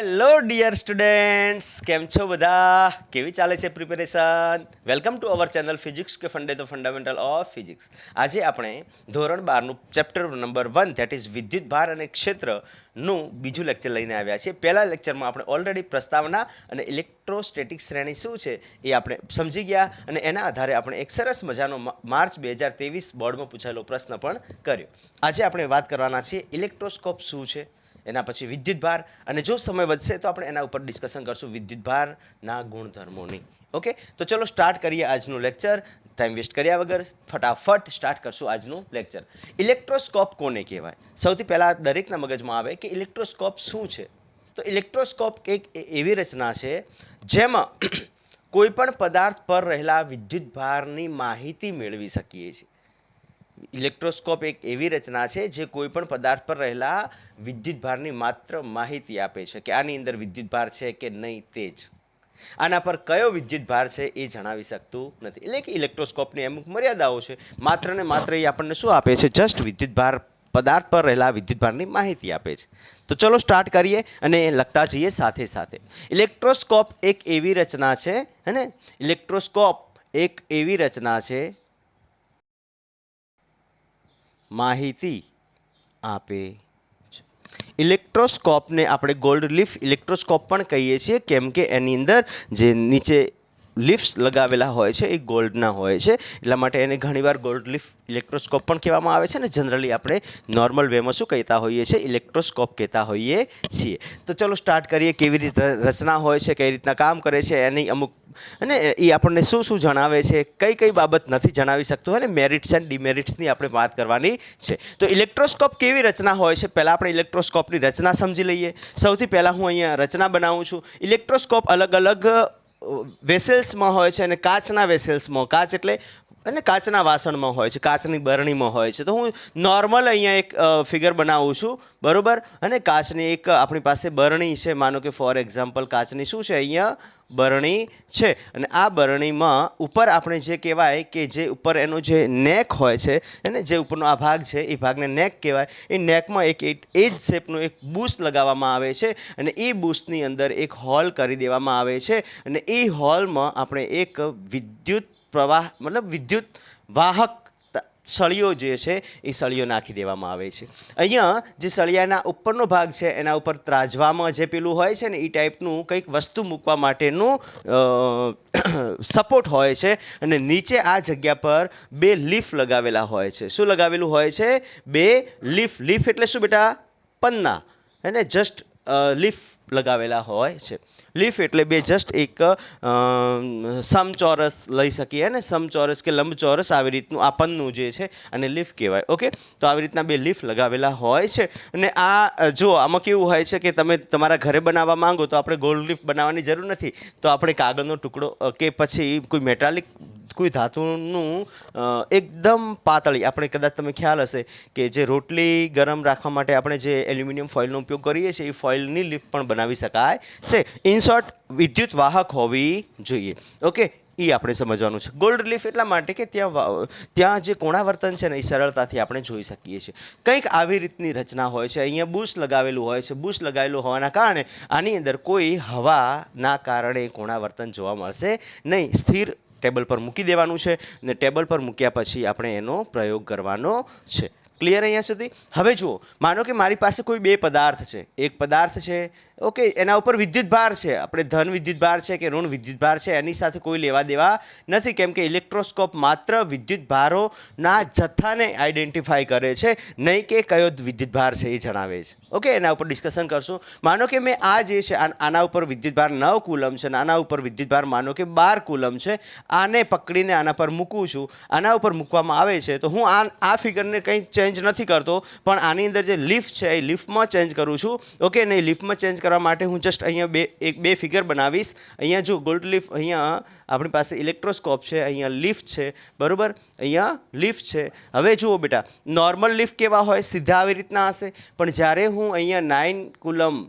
Hello dear students, કેમ છો બધા? કેવી ચાલે છે preparation? Welcome to our channel physics કે ફંડે તો ફંડામેન્ટલ ઓફ ફિઝિક્સ. આજે આપણે ધોરણ 12નું ચેપ્ટર નંબર 1 ધેટ ઇઝ વિદ્યુત ભાર અને ક્ષેત્રનું બીજું લેક્ચર લઈને આવ્યા છીએ. પહેલા લેક્ચરમાં આપણે ઓલરેડી પ્રસ્તાવના અને ઇલેક્ટ્રોસ્ટેટિક શ્રેણી શું છે એ આપણે સમજી ગયા અને એના આધારે આપણે એક સરસ મજાનો માર્ચ 2023 બોર્ડમાં પૂછાયેલો પ્રશ્ન પણ કર્યો. આજે આપણે વાત કરવાના છીએ ઇલેક્ટ્રોસ્કોપ શું છે, એના પછી વિદ્યુત ભાર, અને જો સમય વધશે તો આપણે એના ઉપર ડિસ્કશન કરશું વિદ્યુત ભારના ગુણધર્મોની. ઓકે, તો ચલો સ્ટાર્ટ કરીએ આજનું લેક્ચર. ટાઈમ વેસ્ટ કર્યા વગર ફટાફટ સ્ટાર્ટ કરશું આજનું લેક્ચર. ઇલેક્ટ્રોસ્કોપ કોને કહેવાય? સૌથી પહેલાં દરેકના મગજમાં આવે કે ઇલેક્ટ્રોસ્કોપ શું છે. તો ઇલેક્ટ્રોસ્કોપ એક એવી રચના છે જેમાં કોઈપણ પદાર્થ પર રહેલા વિદ્યુત ભારની માહિતી મેળવી શકીએ છીએ. ઇલેક્ટ્રોસ્કોપ એક એવી રચના છે જે કોઈપણ પદાર્થ પર રહેલા વિદ્યુત ભારની માત્ર માહિતી આપે છે કે આની અંદર વિદ્યુત ભાર છે કે નહીં, તે જ. આના પર કયો વિદ્યુત ભાર છે એ જણાવી શકતું નથી. એટલે કે ઇલેક્ટ્રોસ્કોપની અમુક મર્યાદાઓ છે. માત્ર ને માત્ર એ આપણને શું આપે છે? જસ્ટ વિદ્યુત ભાર, પદાર્થ પર રહેલા વિદ્યુત ભારની માહિતી આપે છે. તો ચલો સ્ટાર્ટ કરીએ અને લખતા જઈએ સાથે સાથે. ઇલેક્ટ્રોસ્કોપ એક એવી રચના છે, હે ને? ઇલેક્ટ્રોસ્કોપ એક એવી રચના છે માહિતી આપે છે. ઇલેક્ટ્રોસ્કોપને આપણે ગોલ્ડ લીફ ઇલેક્ટ્રોસ્કોપ પણ કહીએ છીએ, કેમ કે એની અંદર જે નીચે લીફ્સ લગાવેલા હોય છે એ ગોલ્ડના હોય છે, એટલા માટે એને ઘણીવાર ગોલ્ડ લીફ ઇલેક્ટ્રોસ્કોપ પણ કહેવામાં આવે છે. ને જનરલી આપણે નોર્મલ વેમાં શું કહેતા હોઈએ છીએ? ઇલેક્ટ્રોસ્કોપ કહેતા હોઈએ છીએ. તો ચલો સ્ટાર્ટ કરીએ. કેવી રીતે રચના હોય છે, કઈ રીતના કામ કરે છે, એની અમુક અને એ આપણને શું શું જણાવે છે, કઈ કઈ બાબત નથી જણાવી શકતું હોય ને, મેરિટ્સ એન્ડ ડિમેરિટ્સની આપણે વાત કરવાની છે. તો ઇલેક્ટ્રોસ્કોપ કેવી રચના હોય છે, પહેલાં આપણે ઇલેક્ટ્રોસ્કોપની રચના સમજી લઈએ. સૌથી પહેલાં હું અહીંયા રચના બનાવું છું. ઇલેક્ટ્રોસ્કોપ અલગ અલગ વેસલ્સમાં હોય છે અને કાચના વેસલ્સમાં, કાચ એટલે અને કાચના વાસણમાં હોય છે, કાચની બરણીમાં હોય છે. તો હું નોર્મલ અહીંયા એક ફિગર બનાવું છું, બરોબર? અને કાચની એક આપણી પાસે બરણી છે, માનો કે ફોર એક્ઝામ્પલ કાચની શું છે, અહીંયા બરણી છે. અને આ બરણીમાં ઉપર આપણે જે કહેવાય કે જે ઉપર એનો જે નેક હોય છે, અને જે ઉપરનો આ ભાગ છે એ ભાગને નેક કહેવાય. એ નેકમાં એક એ જ શેપનું એક બૂસ્ટ લગાવવામાં આવે છે અને એ બૂસ્ટની અંદર એક હોલ કરી દેવામાં આવે છે અને એ હોલમાં આપણે એક વિદ્યુત પ્રવાહ મતલબ વિદ્યુત વાહક સળિયો જે છે એ સળિયો નાખી દેવામાં આવે છે. અહીંયા જે સળિયાના ઉપરનો ભાગ છે એના ઉપર ત્રાજવામાં જે પેલું હોય છે ને એ ટાઈપનું કંઈક વસ્તુ મૂકવા માટેનું સપોર્ટ હોય છે અને નીચે આ જગ્યા પર બે લીફ લગાવેલા હોય છે. શું લગાવેલું હોય છે? બે લીફ. લીફ એટલે શું બેટા? પન્ના. અને જસ્ટ લીફ લગાવેલા હોય છે. લીફ એટલે બે જસ્ટ એક સમચોરસ લઈ શકીએ ને, સમચોરસ કે લંબચોરસ આવી રીતનું આ પન્નું જે છે અને લીફ કહેવાય. ઓકે, તો આવી રીતના બે લીફ લગાવેલા હોય છે. અને આ જો આમાં કેવું હોય છે કે તમે તમારા ઘરે બનાવવા માંગો તો આપણે ગોલ્ડ લીફ બનાવવાની જરૂર નથી. તો આપણે કાગળનો ટુકડો કે પછી કોઈ મેટાલિક કોઈ ધાતુનું એકદમ પાતળી, આપણે કદાચ તમે ખ્યાલ હશે કે જે રોટલી ગરમ રાખવા માટે આપણે જે એલ્યુમિનિયમ ફોઇલનો ઉપયોગ કરીએ છીએ એ ફોઇલની લીફ પણ બનાવી શકાય છે. ઇન શોર્ટ, વિદ્યુત વાહક હોવી જોઈએ. ઓકે, એ આપણે સમજવાનું છે. ગોલ્ડ લીફ એટલા માટે કે ત્યાં જે કોણાવર્તન છે ને એ સરળતાથી આપણે જોઈ શકીએ છીએ. કંઈક આવી રીતની રચના હોય છે. અહીંયા બુશ લગાવેલું હોય છે. બુશ લગાવેલું હોવાના કારણે આની અંદર કોઈ હવાના કારણે કોણાવર્તન જોવા મળશે નહીં. સ્થિર ટેબલ પર મૂકી દેવાનું છે અને ટેબલ પર મૂક્યા પછી આપણે એનો પ્રયોગ કરવાનો છે. ક્લિયર અહીંયા સુધી? હવે જુઓ, માનો કે મારી પાસે કોઈ બે પદાર્થ છે. એક પદાર્થ છે, ઓકે, એના ઉપર વિદ્યુત ભાર છે. આપણે ધન વિદ્યુત ભાર છે કે ઋણ વિદ્યુત ભાર છે એની સાથે કોઈ લેવા દેવા નથી, કેમ કે ઇલેક્ટ્રોસ્કોપ માત્ર વિદ્યુત ભારોના જથ્થાને આઈડેન્ટિફાઈ કરે છે, નહીં કે કયો વિદ્યુત ભાર છે એ જણાવે છે. ઓકે, એના ઉપર ડિસ્કશન કરશું. માનો કે મેં આ જે છે આના ઉપર વિદ્યુત ભાર 9 કુલમ છે અને આના ઉપર વિદ્યુત ભાર માનો કે 12 કુલમ છે. આને પકડીને આના પર મૂકું છું, આના ઉપર મૂકવામાં આવે છે. તો હું આ ફિગરને કંઈ ચેન્જ નથી કરતો, પણ આની અંદર જે લીફ છે એ લીફમાં ચેન્જ કરું છું. ઓકે, ને લીફમાં ચેન્જ કરવા માટે હું જસ્ટ અહીંયા બે ફિગર બનાવીશ. અહીંયા જો ગોલ્ડ લીફ, અહીંયા આપણી પાસે ઇલેક્ટ્રોસ્કોપ છે, અહીંયા લીફ છે, બરાબર? અહીંયા લીફ છે. હવે જુઓ બેટા, નોર્મલ લીફ કેવા હોય? સીધા આવી રીતના હશે. પણ જ્યારે હું અહીંયા 9 કુલમ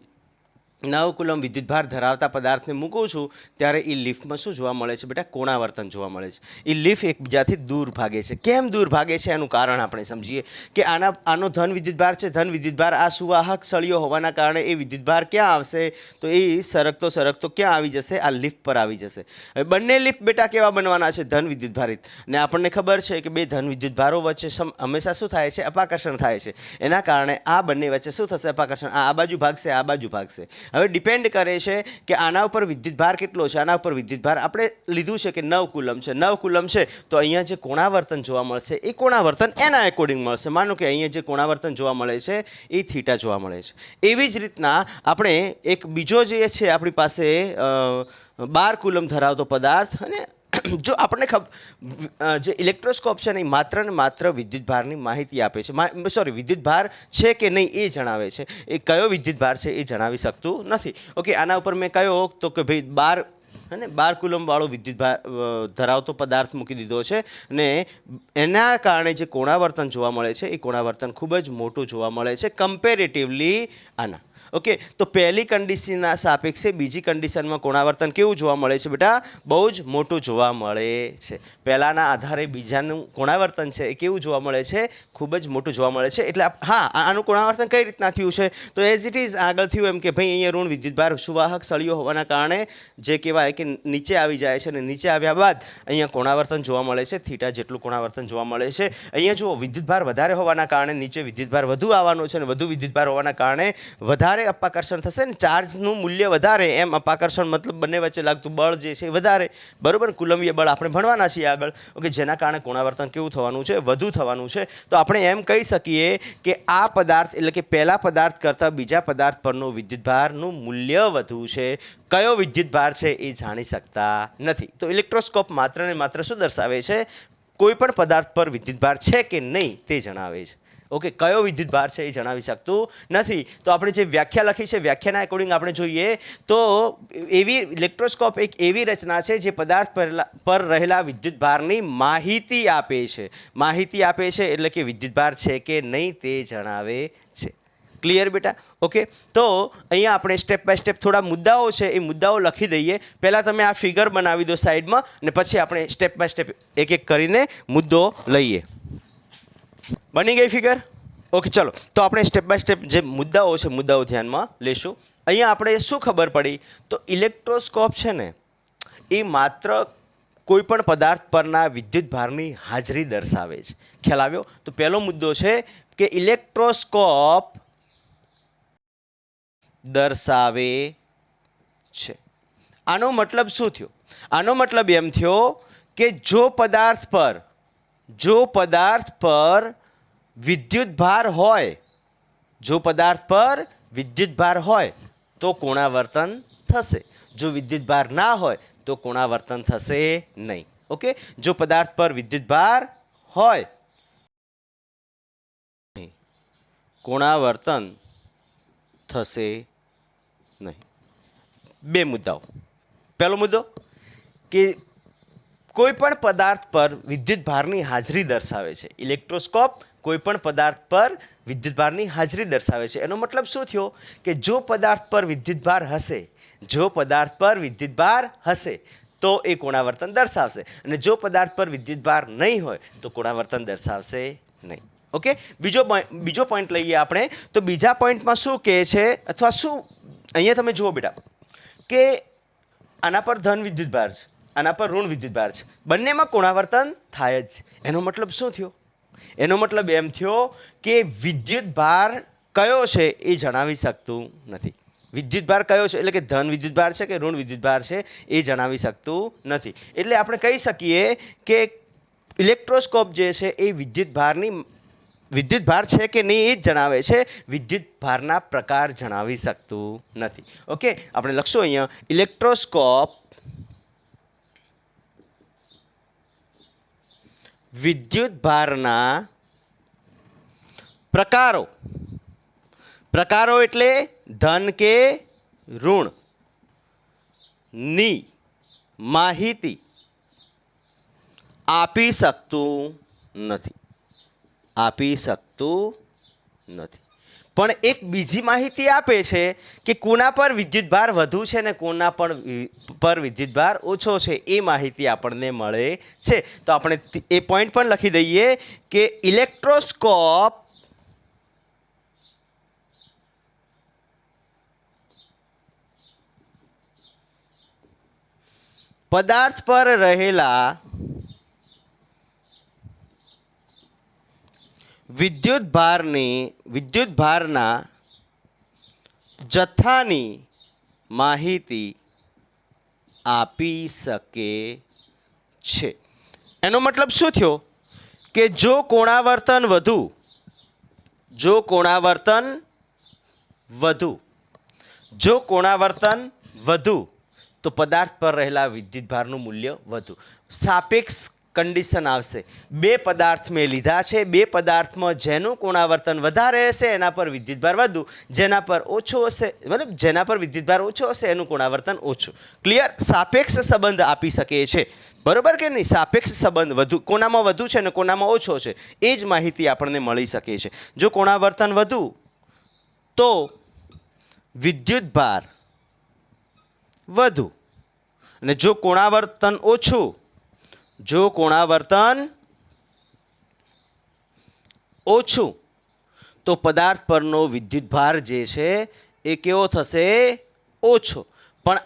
9 કુલમ વિદ્યુતભાર ધરાવતા પદાર્થને મૂકું છું ત્યારે એ લિફ્ટમાં શું જોવા મળે છે બેટા? કોણાવર્તન જોવા મળે છે. એ લિફ્ટ એકબીજાથી દૂર ભાગે છે. કેમ દૂર ભાગે છે એનું કારણ આપણે સમજીએ કે આનો ધન વિદ્યુતભાર છે. ધન વિદ્યુતભાર આ સુવાહક સળિયો હોવાના કારણે એ વિદ્યુતભાર ક્યાં આવશે? તો એ સરકતો ક્યાં આવી જશે? આ લિફ્ટ પર આવી જશે. હવે બંને લિફ્ટ બેટા કેવા બનવાના છે? ધન વિદ્યુતભારિત. અને આપણને ખબર છે કે બે ધન વિદ્યુતભારો વચ્ચે હંમેશા શું થાય છે? અપાકર્ષણ થાય છે. એના કારણે આ બંને વચ્ચે શું થશે? અપાકર્ષણ. આ બાજુ ભાગશે, આ બાજુ ભાગશે. હવે ડિપેન્ડ કરે છે કે આના ઉપર વિદ્યુતભાર કેટલો છે. આના ઉપર વિદ્યુતભાર આપણે લીધું છે કે 9 કુલમ છે. 9 કુલમ છે તો અહીંયા જે કોણાવર્તન જોવા મળશે એ કોણાવર્તન એના એકોર્ડિંગ મળશે. માનો કે અહીંયા જે કોણાવર્તન જોવા મળે છે એ થીટા જોવા મળે છે. એવી જ રીતના આપણે એક બીજો જે છે આપણી પાસે 12 કુલમ ધરાવતો પદાર્થ, અને જો આપણને જે ઇલેક્ટ્રોસ્કોપ છે ને એ માત્ર ને માત્ર વિદ્યુતભારની માહિતી આપે છે. વિદ્યુતભાર છે કે નહીં એ જણાવે છે. એ કયો વિદ્યુતભાર છે એ જણાવી શકતું નથી. ઓકે, આના ઉપર મેં કયો તો કે ભાઈ 12 કુલમ વાળો વિદ્યુતભાર ધરાવતો પદાર્થ મૂકી દીધો છે, અને એના કારણે જે કોણાવર્તન જોવા મળે છે એ કોણાવર્તન ખૂબ જ મોટું જોવા મળે છે કમ્પેરેટિવલી આના. ઓકે, તો પહેલી કન્ડિશનના સાપેક્ષે બીજી કન્ડિશનમાં કોણાવર્તન કેવું જોવા મળે છે બેટા? બહુ જ મોટું જોવા મળે છે. પહેલાના આધારે બીજાનું કોણાવર્તન છે એ કેવું જોવા મળે છે? ખૂબ જ મોટું જોવા મળે છે. એટલે હા, આનું કોણાવર્તન કઈ રીતના થયું છે? તો એઝ ઇટ ઇઝ આગળ થયું એમ કે ભાઈ અહીંયા ઋણ વિદ્યુતભાર સુવાહક સળિયો હોવાના કારણે જે કહેવાય કે નીચે આવી જાય છે, અને નીચે આવ્યા બાદ અહીંયા કોણાવર્તન જોવા મળે છે. થીટા જેટલું કોણાવર્તન જોવા મળે છે. અહીંયા જુઓ, વિદ્યુતભાર વધારે હોવાના કારણે નીચે વિદ્યુતભાર વધુ આવવાનો છે, અને વધુ વિદ્યુતભાર હોવાના કારણે વધારે અપાકર્ષણ થશે ને ચાર્જનું મૂલ્ય વધારે, એમ અપાકર્ષણ મતલબ બંને વચ્ચે લાગતું બળ જે છે એ વધારે. બરોબર, કુલંબીય બળ આપણે ભણવાના છીએ આગળ. ઓકે, જેના કારણે કોણાવર્તન કેવું થવાનું છે? વધુ થવાનું છે. તો આપણે એમ કહી શકીએ કે આ પદાર્થ એટલે કે પહેલા પદાર્થ કરતાં બીજા પદાર્થ પરનું વિદ્યુતભારનું મૂલ્ય વધુ છે. કયો વિદ્યુતભાર છે એ જાણી શકતા નથી. તો ઇલેક્ટ્રોસ્કોપ માત્ર ને માત્ર શું દર્શાવે છે? કોઈ પણ પદાર્થ પર વિદ્યુતભાર છે કે નહીં તે જણાવે છે. ઓકે, કયો વિદ્યુતભાર છે એ જણાવી શકતું નથી. તો આપણે જે વ્યાખ્યા લખી છે, વ્યાખ્યાના એકોર્ડિંગ આપણે જોઈએ તો એવી ઇલેક્ટ્રોસ્કોપ એક એવી રચના છે જે પદાર્થ પર રહેલા વિદ્યુતભારની માહિતી આપે છે. માહિતી આપે છે એટલે કે વિદ્યુતભાર છે કે નહીં તે જણાવે છે. ક્લિયર બેટા? ઓકે, તો અહીંયા આપણે સ્ટેપ બાય સ્ટેપ થોડા મુદ્દાઓ છે એ મુદ્દાઓ લખી દઈએ. પહેલાં તમે આ ફિગર બનાવી દો સાઈડમાં, અને પછી આપણે સ્ટેપ બાય સ્ટેપ એક એક કરીને મુદ્દો લઈએ. બની ગઈ ફિગર? ઓકે, ચલો તો આપણે સ્ટેપ બાય સ્ટેપ જે મુદ્દાઓ છે મુદ્દાઓ ધ્યાનમાં લેશું. અહીંયા આપણે શું ખબર પડી? તો ઇલેક્ટ્રોસ્કોપ છે ને એ માત્ર કોઈ પણ પદાર્થ પરના વિદ્યુતભારની હાજરી દર્શાવે છે. ખ્યાલ આવ્યો? તો પહેલો મુદ્દો છે કે ઇલેક્ટ્રોસ્કોપ દર્શાવે છે. આનો મતલબ શું થયો? આનો મતલબ એમ થયો કે જો પદાર્થ પર વિદ્યુતભાર હોય, જો પદાર્થ પર વિદ્યુતભાર હોય તો કોણાવર્તન થશે. જો વિદ્યુતભાર ના હોય તો કોણાવર્તન થશે નહીં. ઓકે, જો પદાર્થ પર વિદ્યુતભાર હોય કોણાવર્તન થશે નહીં. બે મુદ્દાઓ. પહેલો મુદ્દો કે કોઈ પણ પદાર્થ પર વિદ્યુતભારની હાજરી દર્શાવે છે. ઇલેક્ટ્રોસ્કોપ કોઈ પણ પદાર્થ પર વિદ્યુતભારની હાજરી દર્શાવે છે. એનો મતલબ શું થયો? કે જો પદાર્થ પર વિદ્યુતભાર હશે તો એ કોણાવર્તન દર્શાવશે, અને જો પદાર્થ પર વિદ્યુતભાર નહીં હોય તો કોણાવર્તન દર્શાવશે નહીં. ઓકે, બીજો પોઈન્ટ લઈએ આપણે. તો બીજા પોઈન્ટમાં શું કહે છે, અથવા શું અહીંયા તમે જુઓ બેટા કે આના પર ધન વિદ્યુતભાર છે, આના પર ઋણ વિદ્યુતભાર છે. બંનેમાં કોણાવર્તન થાય જ. એનો મતલબ શું થયો? એનો મતલબ એમ થયો કે વિદ્યુતભાર કયો છે એ જણાવી શકતું નથી. વિદ્યુતભાર કયો છે એટલે કે ધન વિદ્યુતભાર છે કે ઋણ વિદ્યુતભાર છે એ જણાવી શકતું નથી. એટલે આપણે કહી શકીએ કે ઇલેક્ટ્રોસ્કોપ જે છે એ વિદ્યુતભાર છે કે નહીં એ જ જણાવે છે. વિદ્યુતભારના પ્રકાર જણાવી શકતું નથી. ઓકે, આપણે લખશું અહીંયા ઇલેક્ટ્રોસ્કોપ વિદ્યુતભારના પ્રકારો એટલે ધન કે ઋણ ની માહિતી આપી શકતું નથી. પણ એક બીજી માહિતી આપે છે કે કોના પર વિદ્યુતભાર વધુ છે ને કોના પર વિદ્યુતભાર ઓછો છે, એ માહિતી આપણને મળે છે. તો આપણે એ પોઈન્ટ પણ લખી દઈએ કે ઇલેક્ટ્રોસ્કોપ પદાર્થ પર રહેલા વિદ્યુતભારના જથ્થાની માહિતી આપી શકે છે. એનો મતલબ શું થયો કે જો કોણાવર્તન વધુ તો પદાર્થ પર રહેલા વિદ્યુતભારનું મૂલ્ય વધુ. સાપેક્ષ કન્ડિશન આવશે. બે પદાર્થ મેં લીધા છે, બે પદાર્થમાં જેનું કોણાવર્તન વધારે હશે એના પર વિદ્યુતભાર વધુ, જેના પર ઓછો હશે મતલબ જેના પર વિદ્યુતભાર ઓછો હશે એનું કોણાવર્તન ઓછું. ક્લિયર? સાપેક્ષ સંબંધ આપી શકે છે. બરોબર કે નહીં? સાપેક્ષ સંબંધ વધુ કોનામાં વધુ છે ને કોનામાં ઓછો છે એ જ માહિતી આપણને મળી શકે છે. જો કોણાવર્તન વધુ તો વિદ્યુતભાર વધુ, અને જો કોણાવર્તન ઓછું તો પદાર્થ પરનો વિદ્યુતભાર જે છે એ કેવો થશે? ઓછો. પણ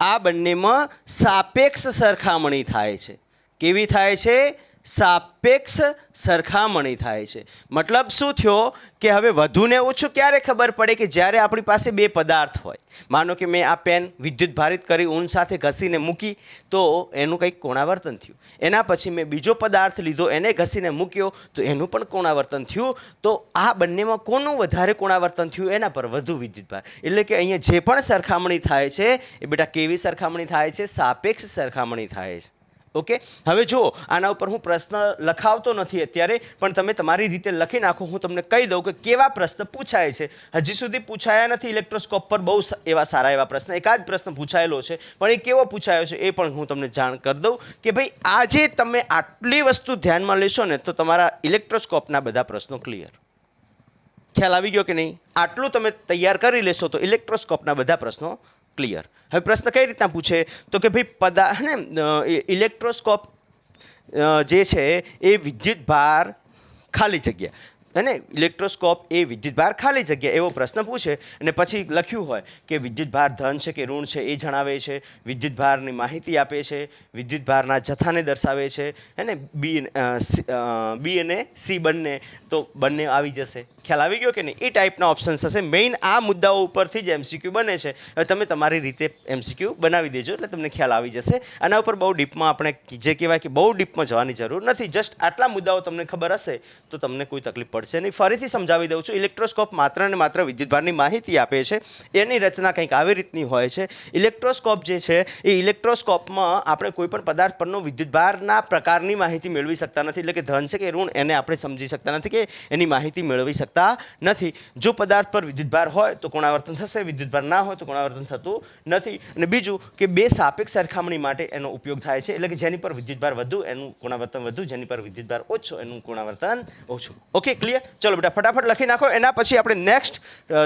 આ બંનેમાં સાપેક્ષ સરખામણી થાય છે. કેવી થાય છે? સાપેક્ષ સરખામણી થાય છે. મતલબ શું થયો કે હવે વધુ ને ઓછું ક્યારે ખબર પડે? કે જ્યારે આપણી પાસે બે પદાર્થ હોય. માનો કે મેં આ પેન વિદ્યુત ભારિત કરી ઊન સાથે ઘસીને મૂકી તો એનું કંઈક કોણાવર્તન થયું. એના પછી મેં બીજો પદાર્થ લીધો એને ઘસીને મૂક્યો તો એનું પણ કોણાવર્તન થયું. તો આ બંનેમાં કોનું વધારે કોણાવર્તન થયું એના પર વધુ વિદ્યુતભાર. એટલે કે અહીંયા જે પણ સરખામણી થાય છે એ બેટા કેવી સરખામણી થાય છે? સાપેક્ષ સરખામણી થાય છે. ઓકે, હવે જુઓ, આના ઉપર હું પ્રશ્ન લખાવતો નથી અત્યારે, પણ તમે તમારી રીતે લખી નાખો. હું તમને કહી દઉં કે કેવા પ્રશ્ન પૂછાય છે. હજી સુધી પૂછાયા નથી ઇલેક્ટ્રોસ્કોપ પર બહુ એવા સારા એવા પ્રશ્ન. એકાદ પ્રશ્ન પૂછાયેલો છે પણ એ કેવો પૂછાયો છે એ પણ હું તમને જાણ કરી દઉં કે ભાઈ આજે તમે આટલી વસ્તુ ધ્યાનમાં લેશો ને તો તમારા ઇલેક્ટ્રોસ્કોપના બધા પ્રશ્નો ક્લિયર. ખ્યાલ આવી ગયો કે નહીં? આટલું તમે તૈયાર કરી લેશો તો ઇલેક્ટ્રોસ્કોપના બધા પ્રશ્નો ક્લિયર. હવે પ્રશ્ન કઈ રીતના પૂછે તો કે ભાઈ ઇલેક્ટ્રોસ્કોપ જે છે એ વિદ્યુતભાર ખાલી જગ્યા ઇલેક્ટ્રોસ્કોપ એ વિદ્યુતભાર ખાલી જગ્યા એવો પ્રશ્ન પૂછે અને પછી લખ્યું હોય કે વિદ્યુતભાર ધન છે કે ઋણ છે એ જણાવે છે, વિદ્યુતભારની માહિતી આપે છે, વિદ્યુતભારના જથ્થાને દર્શાવે છે, બી અને સી બંને આવી જશે. ખ્યાલ આવી ગયો કે નહીં? એ ટાઈપના ઓપ્શન્સ હશે. મેઇન આ મુદ્દાઓ ઉપરથી જ એમસીક્યુ બને છે. હવે તમે તમારી રીતે એમસીક્યુ બનાવી દેજો એટલે તમને ખ્યાલ આવી જશે. આના ઉપર બહુ ડીપમાં આપણે જે કહેવાય કે બહુ ડીપમાં જવાની જરૂર નથી. જસ્ટ આટલા મુદ્દાઓ તમને ખબર હશે તો તમને કોઈ તકલીફ પડશે નહીં. ફરીથી સમજાવી દઉં છું. ઇલેક્ટ્રોસ્કોપ માત્ર ને માત્ર વિદ્યુતભારની માહિતી આપે છે. એની રચના કંઈક આવી રીતની હોય છે. ઇલેક્ટ્રોસ્કોપ જે છે એ ઇલેક્ટ્રોસ્કોપમાં આપણે કોઈ પણ પદાર્થ પરનો વિદ્યુતભારના પ્રકારની માહિતી મેળવી શકતા નથી. એટલે કે ધન છે કે ઋણ એને આપણે સમજી શકતા નથી કે એની માહિતી મેળવી શકતા નથી. જો પદાર્થ પર વિદ્યુતભાર હોય તો કોણાવર્તન થશે, વિદ્યુતભાર ના હોય તો કોણાવર્તન થતું નથી. અને બીજું કે બે સાપેક્ષ સરખામણી માટે એનો ઉપયોગ થાય છે. એટલે કે જેની પર વિદ્યુતભાર વધુ એનું કોણાવર્તન વધુ, જેની પર વિદ્યુતભાર ઓછો એનું કોણાવર્તન ઓછું. Okay, clear? ચલો બેટા ફટાફટ લખી નાખો. એના પછી આપણે નેક્સ્ટ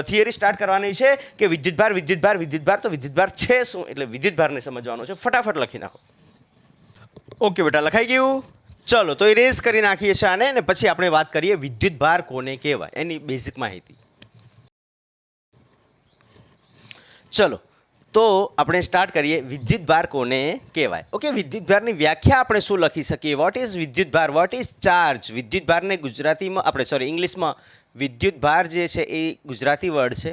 થિયરી સ્ટાર્ટ કરવાની છે કે વિદ્યુતભાર તો વિદ્યુતભાર છે શું, એટલે વિદ્યુતભારને સમજવાનો છે. ફટાફટ લખી નાખો. ઓકે બેટા, લખાઈ ગયું? ચલો તો ઇરેઝ કરી નાખીએ છીએ આને અને પછી આપણે વાત કરીએ વિદ્યુતભાર કોને કહેવાય એની બેઝિક માહિતી. ચલો તો આપણે સ્ટાર્ટ કરીએ વિદ્યુતભાર કોને કહેવાય. ઓકે, વિદ્યુતભારની વ્યાખ્યા આપણે શું લખી શકીએ? વોટ ઇઝ વિદ્યુતભાર? What is charge? વિદ્યુતભારને ગુજરાતીમાં ઇંગ્લિશમાં વિદ્યુતભાર જે છે એ ગુજરાતી વર્ડ છે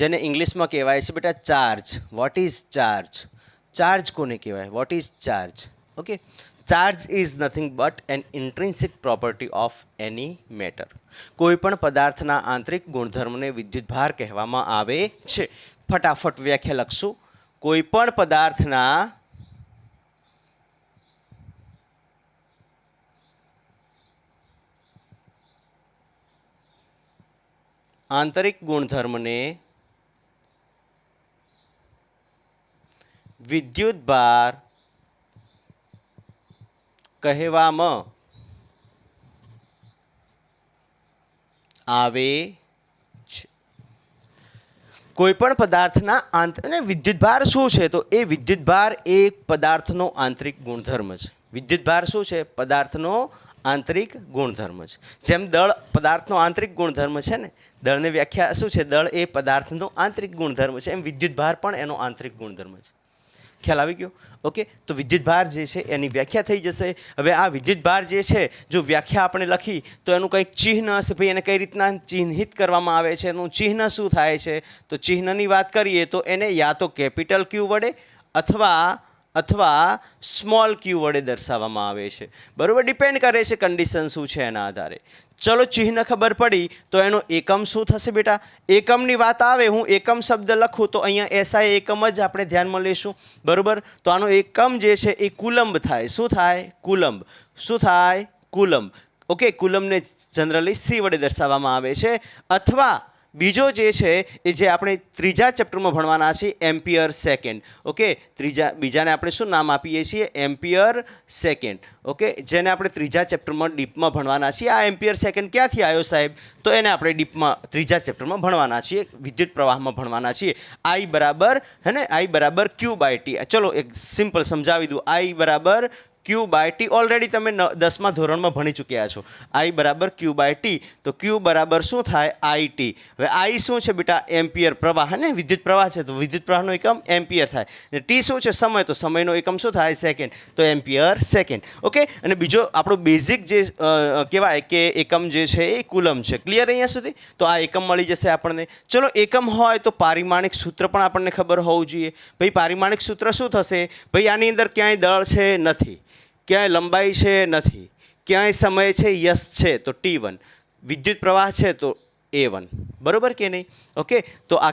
જેને ઇંગ્લિશમાં કહેવાય છે બેટા charge. What is charge? Charge કોને કહેવાય? What is charge? Okay, charge is nothing but an intrinsic property of any matter. કોઈ પણ પદાર્થના આંતરિક ગુણધર્મને વિદ્યુતભાર કહેવામાં આવે છે. ફટાફટ વ્યાખ્યા લખશું. કોઈ પણ પદાર્થના આંતરિક ગુણધર્મને વિદ્યુતભાર કહેવામાં આવે કોઈપણ પદાર્થના અને વિદ્યુતભાર શું છે? તો એ વિદ્યુતભાર એ પદાર્થનો આંતરિક ગુણધર્મ છે. વિદ્યુતભાર શું છે? પદાર્થનો આંતરિક ગુણધર્મ છે. જેમ દળ પદાર્થનો આંતરિક ગુણધર્મ છે ને, દળની વ્યાખ્યા શું છે? દળ એ પદાર્થનો આંતરિક ગુણધર્મ છે. એમ વિદ્યુતભાર પણ એનો આંતરિક ગુણધર્મ છે. ખ્યાલ આવી ગયો? ઓકે, તો વિદ્યુતભાર જે છે એની વ્યાખ્યા થઈ જશે. હવે આ વિદ્યુતભાર જે છે, જો વ્યાખ્યા આપણે લખી તો એનું કંઈક ચિહ્ન હશે. ભાઈ એને કઈ રીતના ચિહ્નિત કરવામાં આવે છે, એનું ચિહ્ન શું થાય છે? તો ચિહ્નની વાત કરીએ તો એને યા તો કેપિટલ ક્યુ વડે અથવા સ્મોલ ક્યુ વડે દર્શાવવામાં આવે છે. બરાબર, ડિપેન્ડ કરે છે કન્ડિશન શું છે એના આધારે. ચલો, ચિહ્ન ખબર પડી તો એનો એકમ શું થશે બેટા? એકમની વાત આવે, હું એકમ શબ્દ લખું તો અહીંયા એસઆઈ એકમ જ આપણે ધ્યાનમાં લઈશું. બરાબર, તો આનો એકમ જે છે એ કુલંબ થાય. શું થાય? કુલંબ. શું થાય? કુલંબ. ઓકે, કુલંબને જનરલી સી વડે દર્શાવવામાં આવે છે. અથવા બીજો જે છે એ જે આપણે ત્રીજા ચેપ્ટરમાં ભણવાના છીએ, એમ્પિયર સેકન્ડ. ઓકે, બીજાને આપણે શું નામ આપીએ છીએ? Ampere second. ઓકે, જેને આપણે ત્રીજા ચેપ્ટરમાં ડીપમાં ભણવાના છીએ. આ એમ્પિયર સેકન્ડ ક્યાંથી આવ્યો સાહેબ? તો એને આપણે ડીપમાં ત્રીજા ચેપ્ટરમાં ભણવાના છીએ, વિદ્યુત પ્રવાહમાં ભણવાના છીએ. આઈ બરાબર હે ને, આઈ બરાબર ક્યુ બાય ટી. ચલો એક સિમ્પલ સમજાવી દઉં. આઈ બરાબર ક્યુ બાય ટી ઓલરેડી તમે 10મા ધોરણમાં ભણી ચૂક્યા છો. આઈ બરાબર ક્યુ બાય ટી. તો ક્યુ બરાબર શું થાય? I T. હવે આઈ શું છે બેટા? એમ્પિયર પ્રવાહ. ને વિદ્યુત પ્રવાહ છે તો વિદ્યુત પ્રવાહનો એકમ એમ્પિયર થાય. ટી શું છે? સમય. તો સમયનો એકમ શું થાય? સેકન્ડ. તો એમ્પિયર સેકન્ડ. ઓકે, અને બીજો આપણો બેઝિક જે કહેવાય કે એકમ જે છે એ કુલમ છે. ક્લિયર અહીંયા સુધી? તો આ એકમ મળી જશે આપણને. ચલો, એકમ હોય તો પારિમાણિક સૂત્ર પણ આપણને ખબર હોવું જોઈએ. ભાઈ પારિમાણિક સૂત્ર શું થશે? ભાઈ આની અંદર ક્યાંય દળ છે? નથી. ક્યાંય લંબાઈ છે? નથી. ક્યાંય સમય છે? યસ છે. તો T1. વિદ્યુત પ્રવાહ છે તો A1. બરોબર કે નહીં? ઓકે, તો આ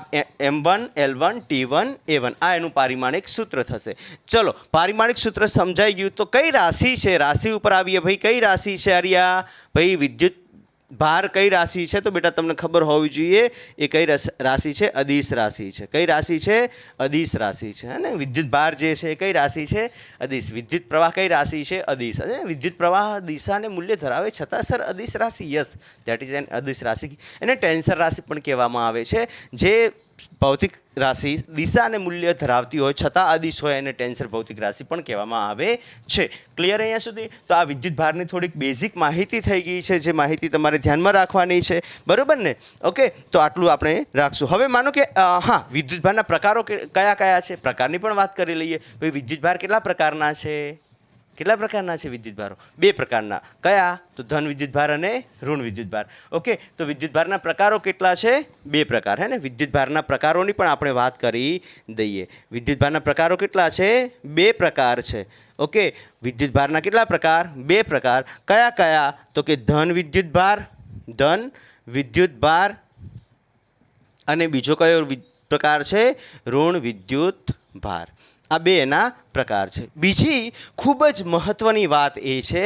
M1 L1 T1 A1 આ એનું પારિમાણિક સૂત્ર થશે. ચલો, પારિમાણિક સૂત્ર સમજાઈ ગયું. તો કઈ રાશિ છે? રાશિ ઉપર આવીએ. ભાઈ કઈ રાશિ છે આર્યા? ભાઈ વિદ્યુત ભાર કઈ રાશિ છે? તો બેટા તમને ખબર હોવી જોઈએ એ કઈ રાશિ છે? અદિશ રાશિ છે. કઈ રાશિ છે? અદિશ રાશિ છે. હે ને, વિદ્યુત ભાર જે છે કઈ રાશિ છે? અદિશ. વિદ્યુત પ્રવાહ કઈ રાશિ છે? અદિશ. વિદ્યુત પ્રવાહ દિશાને મૂલ્ય ધરાવે છતાં સર અદિશ રાશિ. યસ, ધેટ ઇઝ એન અદિશ રાશિ. એને ટેન્સર રાશિ પણ કહેવામાં આવે છે. જે ભૌતિક રાશિ દિશા અને મૂલ્ય ધરાવતી હોય છતાં અદિશ હોય એને ટેન્સર ભૌતિક રાશિ પણ કહેવામાં આવે છે. ક્લિયર અહીંયા સુધી? તો આ વિદ્યુત ભારની થોડીક બેઝિક માહિતી થઈ ગઈ છે, જે માહિતી તમારે ધ્યાનમાં રાખવાની છે. બરોબર ને? ઓકે, તો આટલું આપણે રાખશું. હવે માનો કે હા, વિદ્યુત ભારના પ્રકારો કયા કયા છે? પ્રકારની પણ વાત કરી લઈએ. ભાઈ વિદ્યુત ભાર કેટલા પ્રકારના છે? કેટલા પ્રકારના છે વિદ્યુત ભારો? 2 પ્રકારના. કયા? તો ધન વિદ્યુત ભાર અને ઋણ વિદ્યુત ભાર. ઓકે, તો વિદ્યુત ભારના પ્રકારો કેટલા છે? 2 પ્રકાર. હે ને, વિદ્યુત ભારના પ્રકારોની પણ આપણે વાત કરી દઈએ. વિદ્યુત ભારના પ્રકારો કેટલા છે? 2 પ્રકાર છે. ઓકે, વિદ્યુત ભારના કેટલા પ્રકાર? 2 પ્રકાર. કયા કયા? તો કે ધન વિદ્યુત ભાર અને બીજો કયો પ્રકાર છે? ઋણ વિદ્યુત ભાર. આ 2 એના પ્રકાર છે. બીજી ખૂબ જ મહત્વની વાત એ છે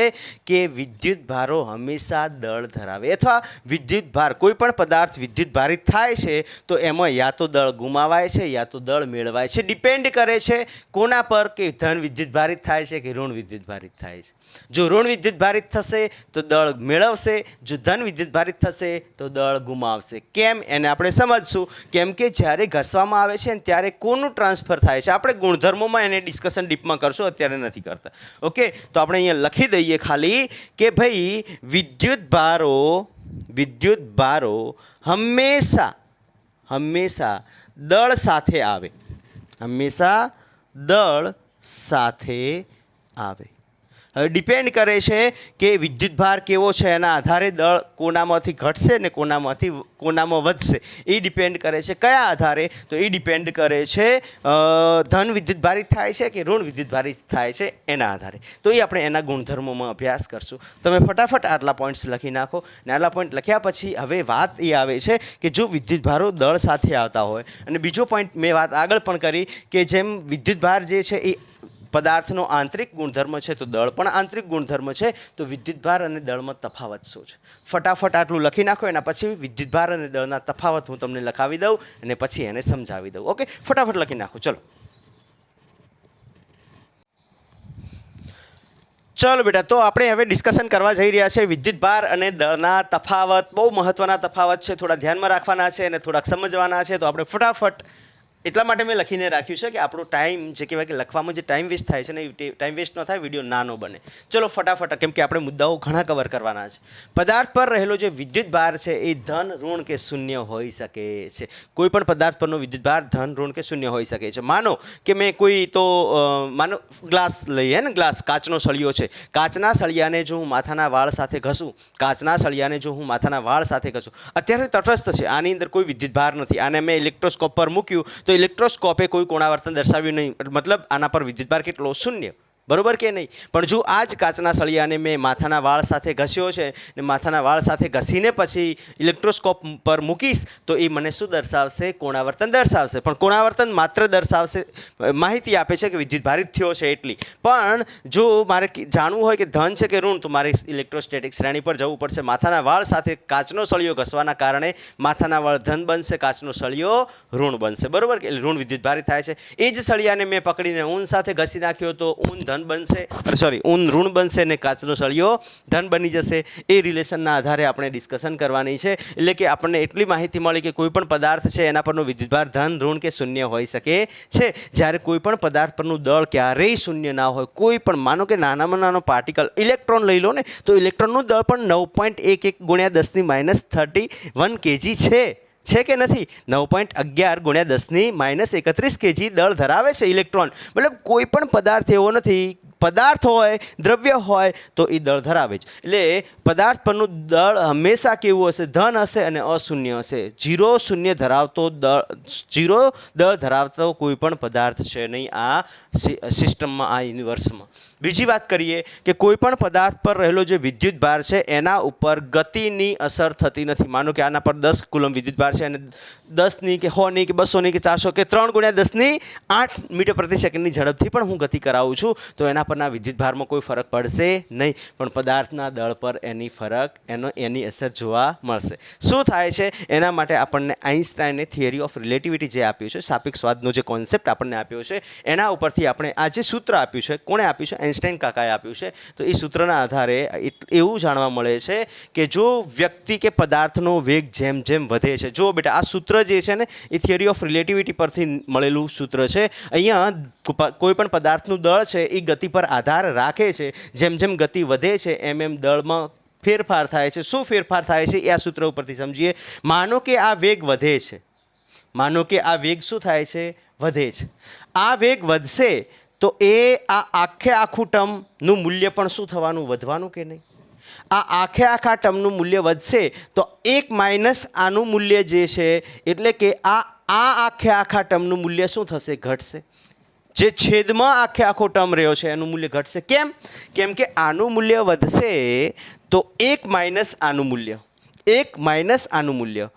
કે વિદ્યુત ભારો હંમેશા દળ ધરાવે, અથવા વિદ્યુત ભાર કોઈ પણ પદાર્થ વિદ્યુત ભારિત થાય છે તો એમાં યા તો દળ ગુમાવાય છે યા તો દળ મેળવાય છે. ડિપેન્ડ કરે છે કોના પર? કે ધન વિદ્યુત ભારિત થાય છે કે ઋણ વિદ્યુત ભારિત થાય છે. જો ઋણ વિદ્યુત ભારિત થશે તો દળ મેળવશે, જો ધન વિદ્યુત ભારિત થશે તો દળ ગુમાવશે. કેમ? એને આપણે સમજશું. કેમ કે જ્યારે ઘસવામાં આવે છે ને ત્યારે કોનું ટ્રાન્સફર થાય છે? આપણે ગુણધર્મોમાં એને ડિસ્કશન ડીપમાં કરશું, અત્યારે નથી કરતા. ઓકે, તો આપણે અહીંયા લખી દઈએ ખાલી કે ભાઈ વિદ્યુત ભારો હંમેશા દળ સાથે આવે. હંમેશા દળ સાથે આવે. હવે ડિપેન્ડ કરે છે કે વિદ્યુત ભાર કેવો છે એના આધારે દળ કોનામાંથી ઘટશે ને કોનામાં વધશે. એ ડિપેન્ડ કરે છે. કયા આધારે? તો એ ડિપેન્ડ કરે છે ધન વિદ્યુત ભારિત થાય છે કે ઋણ વિદ્યુત ભારિત થાય છે એના આધારે. તો એ આપણે એના ગુણધર્મોમાં અભ્યાસ કરશું. તમે ફટાફટ આટલા પોઈન્ટ્સ લખી નાખો. ને આટલા પોઈન્ટ લખ્યા પછી હવે વાત એ આવે છે કે જો વિદ્યુત ભારો દળ સાથે આવતા હોય, અને બીજો પોઈન્ટ મેં વાત આગળ પણ કરી કે જેમ વિદ્યુત ભાર જે છે એ પદાર્થનો આંતરિક ગુણધર્મ છે તો દળ પણ આંતરિક ગુણધર્મ છે. તો વિદ્યુત ભાર અને દળમાં તફાવત શું છે? ફટાફટ આટલું લખી નાખો. એના પછી વિદ્યુત ભાર અને દળના તફાવત હું તમને લખાવી દઉં અને પછી એને સમજાવી દઉં. ઓકે, ફટાફટ લખી નાખો. ચાલો બેટા, તો આપણે હવે ડિસ્કશન કરવા જઈ રહ્યા છે વિદ્યુત ભાર અને દળના તફાવત. બહુ મહત્વના તફાવત છે, થોડા ધ્યાનમાં રાખવાના છે અને થોડાક સમજવાના છે. તો આપણે ફટાફટ, એટલા માટે મેં લખીને રાખ્યું છે કે આપણો ટાઈમ જે કહેવાય કે લખવામાં જે ટાઈમ વેસ્ટ થાય છે ને એ ટાઈમ વેસ્ટ ન થાય, વિડીયો નાનો બને. ચલો ફટાફટ, કેમ કે આપણે મુદ્દાઓ ઘણા કવર કરવાના છે. પદાર્થ પર રહેલો જે વિદ્યુત ભાર છે એ ધન, ઋણ કે શૂન્ય હોઈ શકે છે. કોઈ પણ પદાર્થ પરનો વિદ્યુત ભાર ધન, ઋણ કે શૂન્ય હોઈ શકે છે. માનો કે મેં કોઈ તો માનો ગ્લાસ લઈએ ને, ગ્લાસ કાચનો સળિયો છે. કાચના સળિયાને જો હું માથાના વાળ સાથે ઘસું, કાચના સળિયાને જો હું માથાના વાળ સાથે ઘસું, અત્યારે તટસ્થ છે, આની અંદર કોઈ વિદ્યુત ભાર નથી. આને મેં ઇલેક્ટ્રોસ્કોપ પર મૂક્યું તો ઇલેક્ટ્રોસ્કોપે કોઈ કોણાવર્તન દર્શાવ્યું નહીં, મતલબ આના પર વિદ્યુતભાર કેટલો? શૂન્ય. બરોબર કે નહીં? પણ જો આ જ કાચના સળિયાને મેં માથાના વાળ સાથે ઘસ્યો છે ને માથાના વાળ સાથે ઘસીને પછી ઇલેક્ટ્રોસ્કોપ પર મૂકીશ તો એ મને શું દર્શાવશે? કોણાવર્તન દર્શાવશે. પણ કોણાવર્તન માત્ર દર્શાવશે, માહિતી આપે છે કે વિદ્યુતભારિત થયો છે એટલી. પણ જો મારે જાણવું હોય કે ધન છે કે ઋણ, તો મારે ઇલેક્ટ્રોસ્ટેટિક શ્રેણી પર જવું પડશે. માથાના વાળ સાથે કાચનો સળિયો ઘસવાના કારણે માથાના વાળ ધન બનશે, કાચનો સળિયો ઋણ બનશે. બરોબર કે ઋણ વિદ્યુતભારિત થાય છે. એ જ સળિયાને મેં પકડીને ઊન સાથે ઘસી નાખ્યો તો ઊન ધન બનશે, ઊન ઋણ બનશે ને કાચનો સળિયો ધન બની જશે. એ રિલેશનના આધારે આપણે ડિસ્કશન કરવાની છે. એટલે કે આપણને એટલી માહિતી મળી કે કોઈ પણ પદાર્થ છે એના પરનો વિદ્યુતભાર ધન, ઋણ કે શૂન્ય હોઈ શકે છે. જ્યારે કોઈ પણ પદાર્થ પરનું દળ ક્યારેય શૂન્ય ના હોય. કોઈ પણ, માનો કે નાનામાં નાનો પાર્ટિકલ ઇલેક્ટ્રોન લઈ લો ને, તો ઇલેક્ટ્રોનનું દળ પણ 9.11 × 10⁻31 kg છે કે નથી? 9.11 × 10⁻31 kg દળ ધરાવે છે ઇલેક્ટ્રોન. મતલબ કોઈ પણ પદાર્થ એવો નથી, પદાર્થ હોય, દ્રવ્ય હોય તો એ દળ ધરાવે જ. એટલે પદાર્થ પરનું દળ હંમેશા કેવું હશે? ધન હશે અને અશૂન્ય હશે. 0 શૂન્ય ધરાવતો દળ, 0 દળ ધરાવતો કોઈ પણ પદાર્થ છે નહીં આ સિસ્ટમમાં, આ યુનિવર્સમાં. બીજી વાત કરીએ કે કોઈ પણ પદાર્થ પર રહેલો જે વિદ્યુત ભાર છે એના ઉપર ગતિની અસર થતી નથી. માનો કે આના પર 10 કુલમ વિદ્યુત ભાર છે અને 10ની કે 100ની કે 200ની કે 400 કે 3 × 10⁸ મીટર પ્રતિ સેકન્ડની ઝડપથી પણ હું ગતિ કરાવું છું તો એના પરના વિદ્યુત ભારમાં કોઈ ફરક પડશે નહીં. પણ પદાર્થના દળ પર એની અસર જોવા મળશે. શું થાય છે? એના માટે આપણને આઇન્સ્ટાઈને થિયરી ઓફ રિલેટિવિટી જે આપ્યું છે, સાપેક્ષવાદનો જે કોન્સેપ્ટ આપણને આપ્યો છે, એના ઉપરથી આપણે આ જે સૂત્ર આપ્યું છે, કોણે આપ્યું છે? આઇન્સ્ટાઈન કાકાએ આપ્યું છે. તો એ સૂત્રના આધારે એવું જાણવા મળે છે કે જો વ્યક્તિ કે પદાર્થનો વેગ જેમ જેમ વધે છે, જો બેટા આ સૂત્ર જે છે ને એ થિયરી ઓફ રિલેટિવિટી પરથી મળેલું સૂત્ર છે. અહીંયા કોઈ પણ પદાર્થનું દળ છે એ ગતિ પર આધાર રાખે છે. જેમ જેમ ગતિ વધે છે એમ એમ દળમાં ફેરફાર થાય છે. શું ફેરફાર થાય છે એ આ સૂત્ર ઉપરથી સમજીએ. માનો કે આ વેગ વધે છે, માનો કે આ વેગ શું થાય છે? વધે છે. આ વેગ વધશે તો એ આખું ટર્મનું મૂલ્ય પણ શું થવાનું? વધવાનું કે નહીં? આ આખા ટર્મનું મૂલ્ય વધશે તો 1 - આનું મૂલ્ય જે છે, એટલે કે આ આખા ટર્મનું મૂલ્ય શું થશે? ઘટશે. જે છેદમાં આખો ટર્મ રહ્યો છે એનું મૂલ્ય ઘટશે. કેમ? કેમ કે આનું મૂલ્ય વધશે તો 1 - આનું મૂલ્ય, 1 - આનું મૂલ્ય,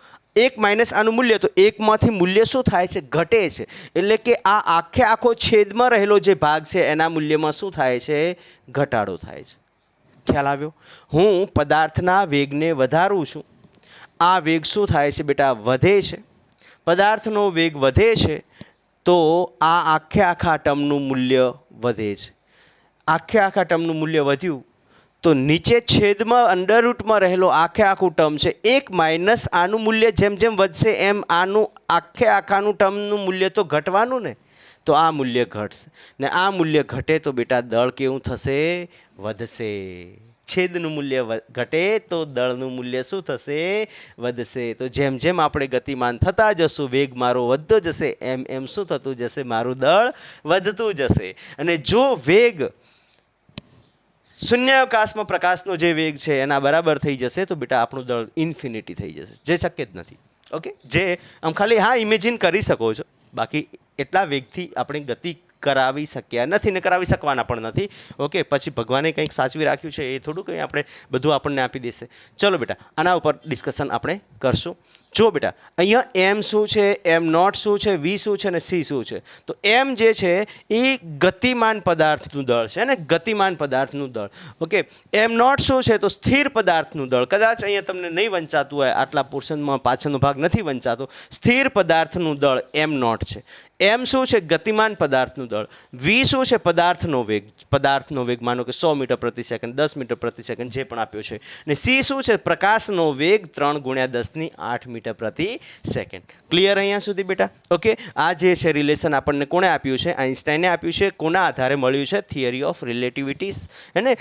1 - આનું મૂલ્ય, તો 1માંથી મૂલ્ય શું થાય છે? ઘટે છે. એટલે કે આ આખો છેદમાં રહેલો જે ભાગ છે એના મૂલ્યમાં શું થાય છે? ઘટાડો થાય છે. ખ્યાલ આવ્યો? હું પદાર્થના વેગને વધારું છું, આ વેગ શું થાય છે બેટા? વધે છે. પદાર્થનો વેગ વધે છે તો આ આખા ટર્મનું મૂલ્ય વધે છે. આખા ટર્મનું મૂલ્ય વધ્યું તો નીચે છેદમાં અંડરરૂટમાં રહેલો આખું ટર્મ છે, 1 - આનું મૂલ્ય જેમ જેમ વધશે એમ આનું આખાનું ટર્મનું મૂલ્ય તો ઘટવાનું ને, તો આ મૂલ્ય ઘટશે. ને આ મૂલ્ય ઘટે તો બેટા દળ કેવું થશે? વધશે. છેદનું મૂલ્ય ઘટે તો દળનું મૂલ્ય શું થશે? વધશે. તો જેમ જેમ આપણે ગતિમાન થતા જશું, વેગ મારો વધતો જશે, એમ એમ શું થતું જશે? મારું દળ વધતું જશે. અને જો વેગ શૂન્યાવકાશમાં પ્રકાશનો જે વેગ છે એના બરાબર થઈ જશે તો બેટા આપણું દળ ઇન્ફિનિટી થઈ જશે, જે શક્ય જ નથી. ઓકે, જે આમ ખાલી હા ઇમેજિન કરી શકો છો, બાકી એટલા વેગથી આપણે ગતિ કરાવી શક્યા નથી ને કરાવી શકવાના પણ નથી. ઓકે, પછી ભગવાને કંઈક સાચવી રાખ્યું છે એ થોડું કંઈ આપણે બધું આપણને આપી દેશે. ચલો બેટા આના ઉપર ડિસ્કશન આપણે કરશું. જો બેટા અહીંયા એમ શું છે, એમ નોટ શું છે, વી શું છે અને સી શું છે. તો એમ જે છે એ ગતિમાન પદાર્થનું દળ છે ને, ગતિમાન પદાર્થનું દળ. ઓકે, એમ નોટ શું છે તો સ્થિર પદાર્થનું દળ. કદાચ અહીંયા તમને નહીં વંચાતું હોય, આટલા પોર્શનમાં પાછળનો ભાગ નથી વંચાતો. સ્થિર પદાર્થનું દળ એમ નોટ છે. એમ શું છે? ગતિમાન પદાર્થનું દળ. વી શું છે? પદાર્થનો વેગ. પદાર્થનો વેગ માનો કે 100 મીટર પ્રતિ સેકન્ડ, 10 મીટર પ્રતિ સેકન્ડ જે પણ આપ્યો છે. ને સી શું છે? પ્રકાશનો વેગ 3 × 10⁸ મીટર પ્રતિ સેકન્ડ. ક્લિયર અહીંયા સુધી બેટા? ઓકે, આ જે છે રિલેશન આપણને કોણે આપ્યું છે? આઇન્સ્ટાઈને આપ્યું છે. કોના આધારે મળ્યું છે? થિયરી ઓફ રિલેટિવિટી, એને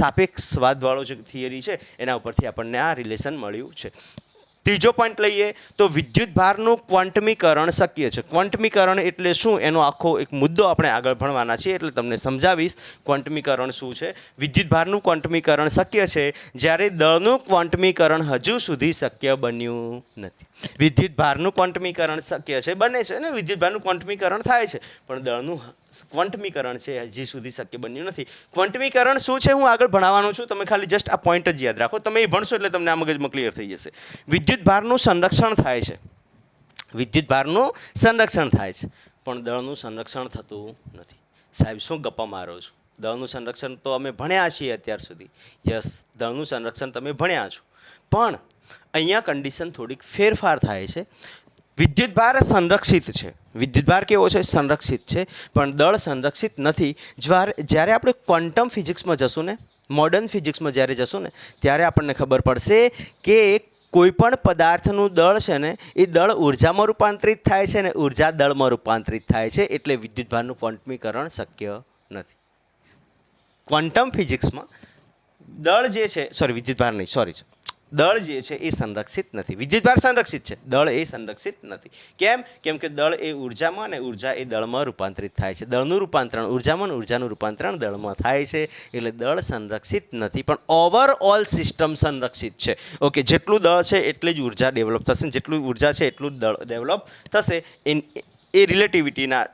સાપેક્ષવાદવાળો જે થિયરી છે એના ઉપરથી આપણને આ રિલેશન મળ્યું છે. ત્રીજો પોઈન્ટ લઈએ તો વિદ્યુત ભારનું ક્વોન્ટમીકરણ શક્ય છે. ક્વોન્ટમીકરણ એટલે શું એનો આખો એક મુદ્દો આપણે આગળ ભણવાના છીએ, એટલે તમને સમજાવીશ ક્વોન્ટમીકરણ શું છે. વિદ્યુત ભારનું ક્વોન્ટમીકરણ શક્ય છે જ્યારે દળનું ક્વોન્ટમીકરણ હજુ સુધી શક્ય બન્યું નથી. વિદ્યુત ભારનું ક્વોન્ટમીકરણ શક્ય છે, બને છે ને, વિદ્યુત ભારનું ક્વોન્ટમીકરણ થાય છે, પણ દળનું ક્વોન્ટમીકરણ છે હજી સુધી શક્ય બન્યું નથી. ક્વોન્ટમીકરણ શું છે હું આગળ ભણાવવાનો છું, તમે ખાલી જસ્ટ આ પોઈન્ટ જ યાદ રાખો. તમે એ ભણશો એટલે તમને આ મગજમાં ક્લિયર થઈ જશે. વિદ્યુત ભારનું સંરક્ષણ થાય છે, વિદ્યુત ભારનું સંરક્ષણ થાય છે, પણ દળનું સંરક્ષણ થતું નથી. સાહેબ શું ગપ્પા મારો છો? દળનું સંરક્ષણ તો અમે ભણ્યા છીએ અત્યાર સુધી. યસ, દળનું સંરક્ષણ તમે ભણ્યા છો, પણ અહીંયા કન્ડિશન થોડીક ફેરફાર થાય છે. વિદ્યુત ભાર સંરક્ષિત છે. વિદ્યુત ભાર કેવો છે? સંરક્ષિત છે, પણ દળ સંરક્ષિત નથી. જ્યારે આપણે ક્વોન્ટમ ફિઝિક્સમાં જશું ને, મોડર્ન ફિઝિક્સમાં જ્યારે જશું ને, ત્યારે આપણને ખબર પડશે કે કોઈ પણ પદાર્થનું દળ છે ને એ દળ ઉર્જામાં રૂપાંતરિત થાય છે ને ઉર્જા દળમાં રૂપાંતરિત થાય છે, એટલે વિદ્યુત ભારનું ક્વોન્ટમીકરણ શક્ય નથી. ક્વોન્ટમ ફિઝિક્સમાં દળ જે છે, વિદ્યુત ભાર નહીં, દળ જે છે એ સંરક્ષિત નથી. વિદ્યુત ભાર સંરક્ષિત છે, દળ એ સંરક્ષિત નથી. કેમ? કેમ કે દળ એ ઉર્જામાં અને ઉર્જા એ દળમાં રૂપાંતરિત થાય છે. દળનું રૂપાંતરણ ઉર્જામાં અને ઉર્જાનું રૂપાંતરણ દળમાં થાય છે, એટલે દળ સંરક્ષિત નથી, પણ ઓવરઓલ સિસ્ટમ સંરક્ષિત છે. ઓકે, જેટલું દળ છે એટલી જ ઉર્જા ડેવલપ થશે, જેટલું ઉર્જા છે એટલું જ દળ ડેવલપ થશે. એ રિલેટિવિટીના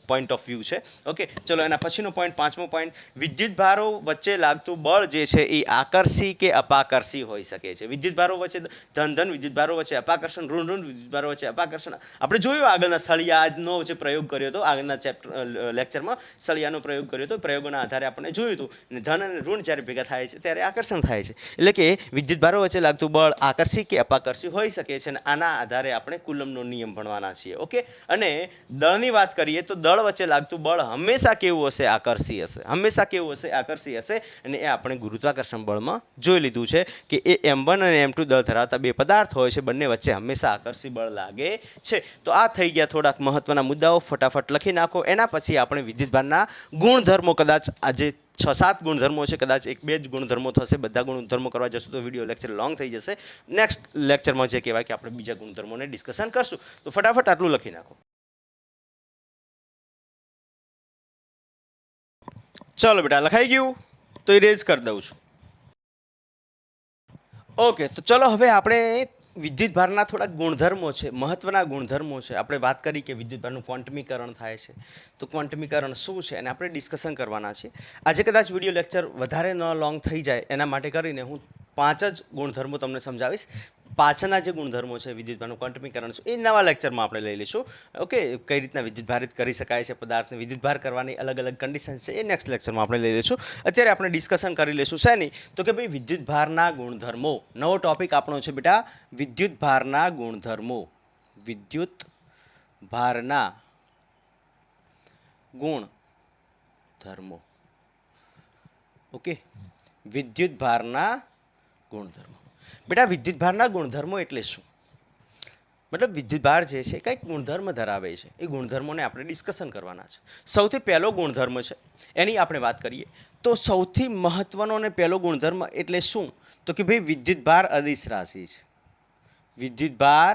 પોઈન્ટ ઓફ વ્યૂ છે. ઓકે, ચલો એના પછીનો પોઈન્ટ, પાંચમો પોઈન્ટ, વિદ્યુત ભારો વચ્ચે લાગતું બળ જે છે એ આકર્ષી કે અપાકર્ષી હોઈ શકે છે. વિદ્યુત ભારો વચ્ચે ધન, વિદ્યુત ભારો વચ્ચે અપાકર્ષણ, ઋણ, વિદ્યુત ભારો વચ્ચે અપાકર્ષણ. આપણે જોયું આગળના સળિયાનો જે પ્રયોગ કર્યો હતો, આગળના લેક્ચરમાં સળિયાનો પ્રયોગ કર્યો હતો. પ્રયોગોના આધારે આપણે જોયું હતું, ધન અને ઋણ જ્યારે ભેગા થાય છે ત્યારે આકર્ષણ થાય છે. એટલે કે વિદ્યુત ભારો વચ્ચે લાગતું બળ આકર્ષી કે અપાકર્ષી હોઈ શકે છે, અને આના આધારે આપણે કુલમનો નિયમ ભણવાના છીએ. ઓકે, અને દળની વાત કરીએ તો દળ વચ્ચે લાગતું બળ હંમેશા કેવું હશે? આકર્ષી હશે. હંમેશા કેવું હશે? આકર્ષી હશે. અને એ આપણે ગુરુત્વાકર્ષણ બળમાં જોઈ લીધું છે કે એ M1 અને M2 દળ ધરાવતા બે પદાર્થ હોય છે, બંને વચ્ચે હંમેશા આકર્ષી બળ લાગે છે. તો આ થઈ ગયા થોડાક મહત્વના મુદ્દાઓ, ફટાફટ લખી નાખો. એના પછી આપણે વિદ્યુતભારના ગુણધર્મો, કદાચ આજે 6-7 ગુણધર્મો છે, કદાચ 1-2 જ ગુણધર્મો થશે. બધા ગુણધર્મો કરવા જશું તો વિડીયો લેક્ચર લોંગ થઈ જશે. નેક્સ્ટ લેક્ચરમાં જે કહેવાય કે આપણે બીજા ગુણધર્મોને ડિસ્કશન કરશું. તો ફટાફટ આટલું લખી નાખો. ચલો બેટા, લખાઈ ગયું? તો ઇરેઝ કરી દઉં છું. ઓકે, તો ચલો હવે આપણે વિદ્યુત ભારના થોડાક ગુણધર્મો છે, મહત્વના ગુણધર્મો છે. આપણે વાત કરી કે વિદ્યુત ભારનું ક્વોન્ટમીકરણ થાય છે, તો ક્વોન્ટમીકરણ શું છે અને આપણે ડિસ્કશન કરવાના છે. આજે કદાચ વિડીયો લેક્ચર વધારે ન લોંગ થઈ જાય એના માટે કરીને હું 5 જ ગુણધર્મો તમને સમજાવીશ. પાછળના જે ગુણધર્મો છે વિદ્યુત ભારનું ક્વોન્ટમીકરણ એ નવા લેક્ચરમાં આપણે લઈ લઈશું. ઓકે, કઈ રીતના વિદ્યુત ભારિત કરી શકાય છે પદાર્થને, વિદ્યુત ભાર કરવાની અલગ અલગ કન્ડિશન છે, એ નેક્સ્ટ લેક્ચરમાં આપણે લઈ લઈશું. અત્યારે આપણે ડિસ્કશન કરી લઈશું શેની? તો કે ભાઈ વિદ્યુત ભારના ગુણધર્મો. નવો ટોપિક આપણો છે બેટા, વિદ્યુત ભારના ગુણધર્મો. વિદ્યુત ભારના ગુણધર્મો. ઓકે, વિદ્યુત ભારના ગુણધર્મો. બેટા વિદ્યુત ભારના ગુણધર્મો એટલે શું? મતલબ વિદ્યુત ભાર જે છે કંઈક ગુણધર્મ ધરાવે છે, એ ગુણધર્મોને આપણે ડિસ્કશન કરવાના છે. સૌથી પહેલો ગુણધર્મ છે એની આપણે વાત કરીએ તો સૌથી મહત્વનો અને પહેલો ગુણધર્મ એટલે શું? તો કે ભાઈ વિદ્યુત ભાર અદિશ રાશિ છે. વિદ્યુત ભાર